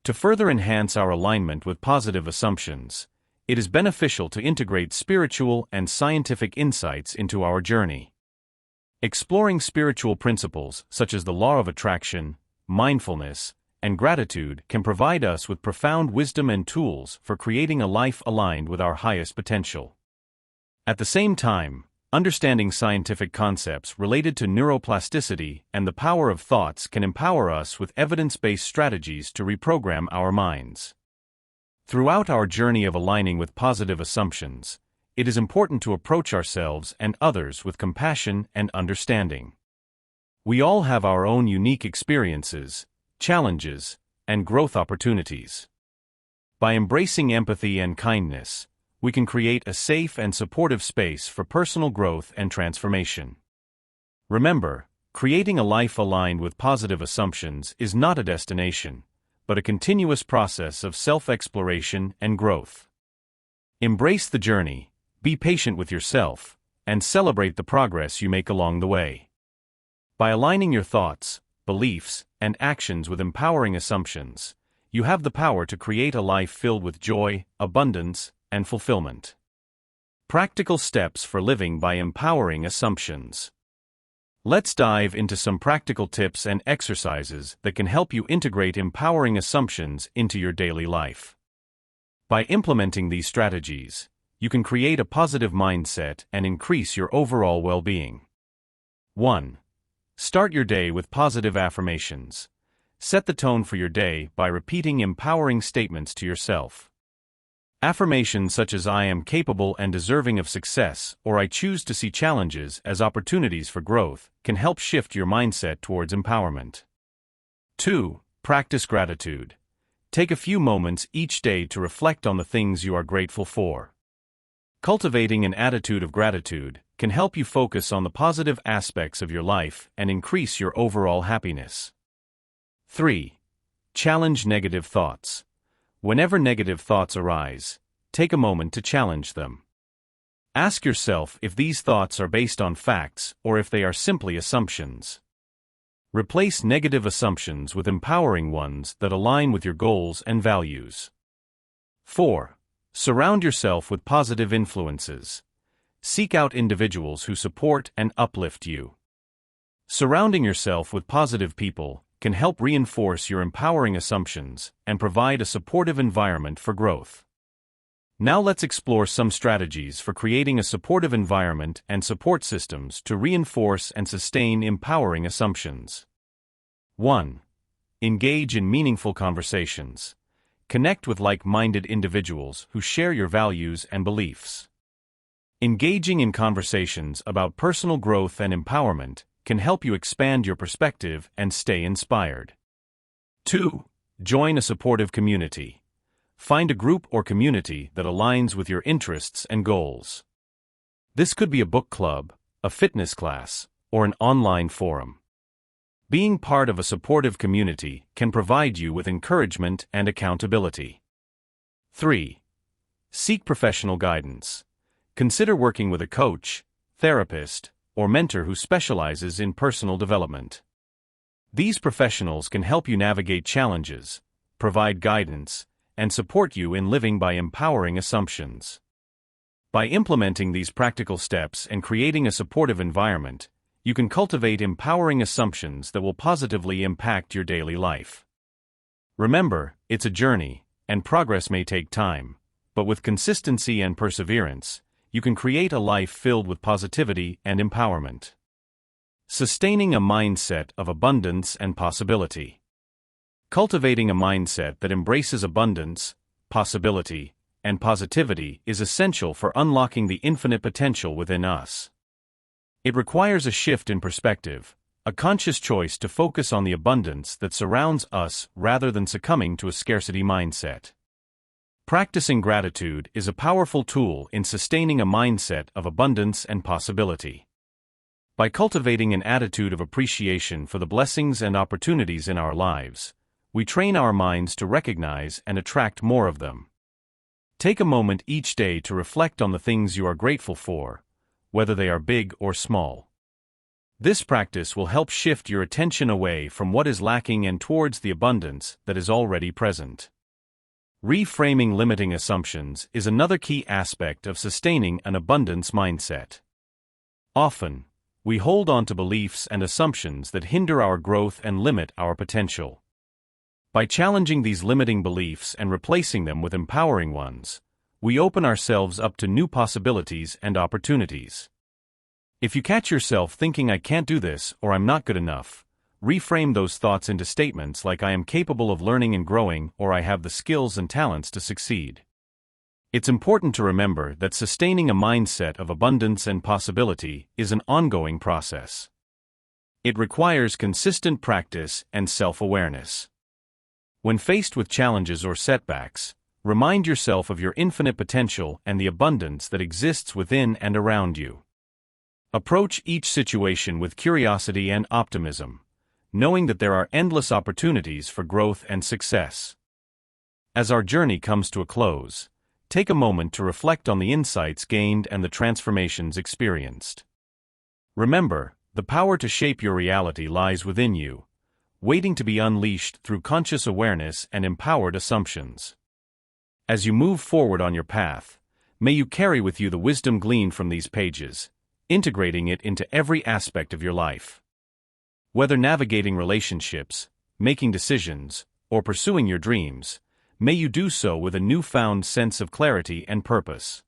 To further enhance our alignment with positive assumptions, it is beneficial to integrate spiritual and scientific insights into our journey. Exploring spiritual principles such as the law of attraction, mindfulness, and gratitude can provide us with profound wisdom and tools for creating a life aligned with our highest potential. At the same time, understanding scientific concepts related to neuroplasticity and the power of thoughts can empower us with evidence-based strategies to reprogram our minds. Throughout our journey of aligning with positive assumptions, it is important to approach ourselves and others with compassion and understanding. We all have our own unique experiences, challenges, and growth opportunities. By embracing empathy and kindness, we can create a safe and supportive space for personal growth and transformation. Remember, creating a life aligned with positive assumptions is not a destination, but a continuous process of self-exploration and growth. Embrace the journey, be patient with yourself, and celebrate the progress you make along the way. By aligning your thoughts, beliefs, and actions with empowering assumptions, you have the power to create a life filled with joy, abundance, and fulfillment. Practical steps for living by empowering assumptions. Let's dive into some practical tips and exercises that can help you integrate empowering assumptions into your daily life. By implementing these strategies, you can create a positive mindset and increase your overall well-being. 1. Start your day with positive affirmations. Set the tone for your day by repeating empowering statements to yourself. Affirmations such as "I am capable and deserving of success" or "I choose to see challenges as opportunities for growth" can help shift your mindset towards empowerment. 2. Practice gratitude. Take a few moments each day to reflect on the things you are grateful for. Cultivating an attitude of gratitude can help you focus on the positive aspects of your life and increase your overall happiness. 3. Challenge negative thoughts. Whenever negative thoughts arise, take a moment to challenge them. Ask yourself if these thoughts are based on facts or if they are simply assumptions. Replace negative assumptions with empowering ones that align with your goals and values. 4. Surround yourself with positive influences. Seek out individuals who support and uplift you. Surrounding yourself with positive people can help reinforce your empowering assumptions and provide a supportive environment for growth. Now let's explore some strategies for creating a supportive environment and support systems to reinforce and sustain empowering assumptions. 1. Engage in meaningful conversations. Connect with like-minded individuals who share your values and beliefs. Engaging in conversations about personal growth and empowerment can help you expand your perspective and stay inspired. 2. Join a supportive community. Find a group or community that aligns with your interests and goals. This could be a book club, a fitness class, or an online forum. Being part of a supportive community can provide you with encouragement and accountability. 3. Seek professional guidance. Consider working with a coach, therapist, or mentor who specializes in personal development. These professionals can help you navigate challenges, provide guidance, and support you in living by empowering assumptions. By implementing these practical steps and creating a supportive environment, you can cultivate empowering assumptions that will positively impact your daily life. Remember, it's a journey, and progress may take time, but with consistency and perseverance, you can create a life filled with positivity and empowerment. Sustaining a mindset of abundance and possibility. Cultivating a mindset that embraces abundance, possibility, and positivity is essential for unlocking the infinite potential within us. It requires a shift in perspective, a conscious choice to focus on the abundance that surrounds us rather than succumbing to a scarcity mindset. Practicing gratitude is a powerful tool in sustaining a mindset of abundance and possibility. By cultivating an attitude of appreciation for the blessings and opportunities in our lives, we train our minds to recognize and attract more of them. Take a moment each day to reflect on the things you are grateful for, whether they are big or small. This practice will help shift your attention away from what is lacking and towards the abundance that is already present. Reframing limiting assumptions is another key aspect of sustaining an abundance mindset. Often, we hold on to beliefs and assumptions that hinder our growth and limit our potential. By challenging these limiting beliefs and replacing them with empowering ones, we open ourselves up to new possibilities and opportunities. If you catch yourself thinking "I can't do this" or "I'm not good enough," reframe those thoughts into statements like "I am capable of learning and growing" or "I have the skills and talents to succeed." It's important to remember that sustaining a mindset of abundance and possibility is an ongoing process. It requires consistent practice and self-awareness. When faced with challenges or setbacks, remind yourself of your infinite potential and the abundance that exists within and around you. Approach each situation with curiosity and optimism, knowing that there are endless opportunities for growth and success. As our journey comes to a close, take a moment to reflect on the insights gained and the transformations experienced. Remember, the power to shape your reality lies within you, waiting to be unleashed through conscious awareness and empowered assumptions. As you move forward on your path, may you carry with you the wisdom gleaned from these pages, integrating it into every aspect of your life. Whether navigating relationships, making decisions, or pursuing your dreams, may you do so with a newfound sense of clarity and purpose.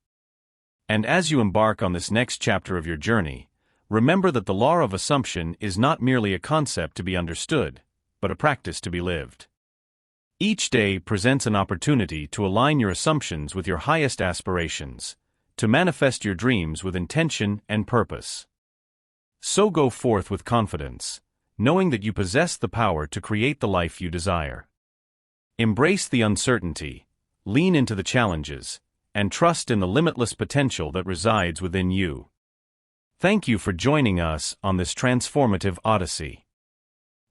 And as you embark on this next chapter of your journey, remember that the law of assumption is not merely a concept to be understood, but a practice to be lived. Each day presents an opportunity to align your assumptions with your highest aspirations, to manifest your dreams with intention and purpose. So go forth with confidence, knowing that you possess the power to create the life you desire. Embrace the uncertainty, lean into the challenges, and trust in the limitless potential that resides within you. Thank you for joining us on this transformative odyssey.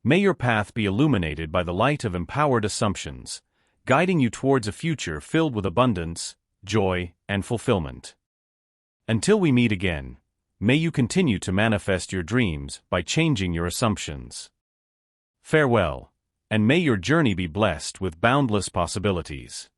May your path be illuminated by the light of empowered assumptions, guiding you towards a future filled with abundance, joy, and fulfillment. Until we meet again, may you continue to manifest your dreams by changing your assumptions. Farewell, and may your journey be blessed with boundless possibilities.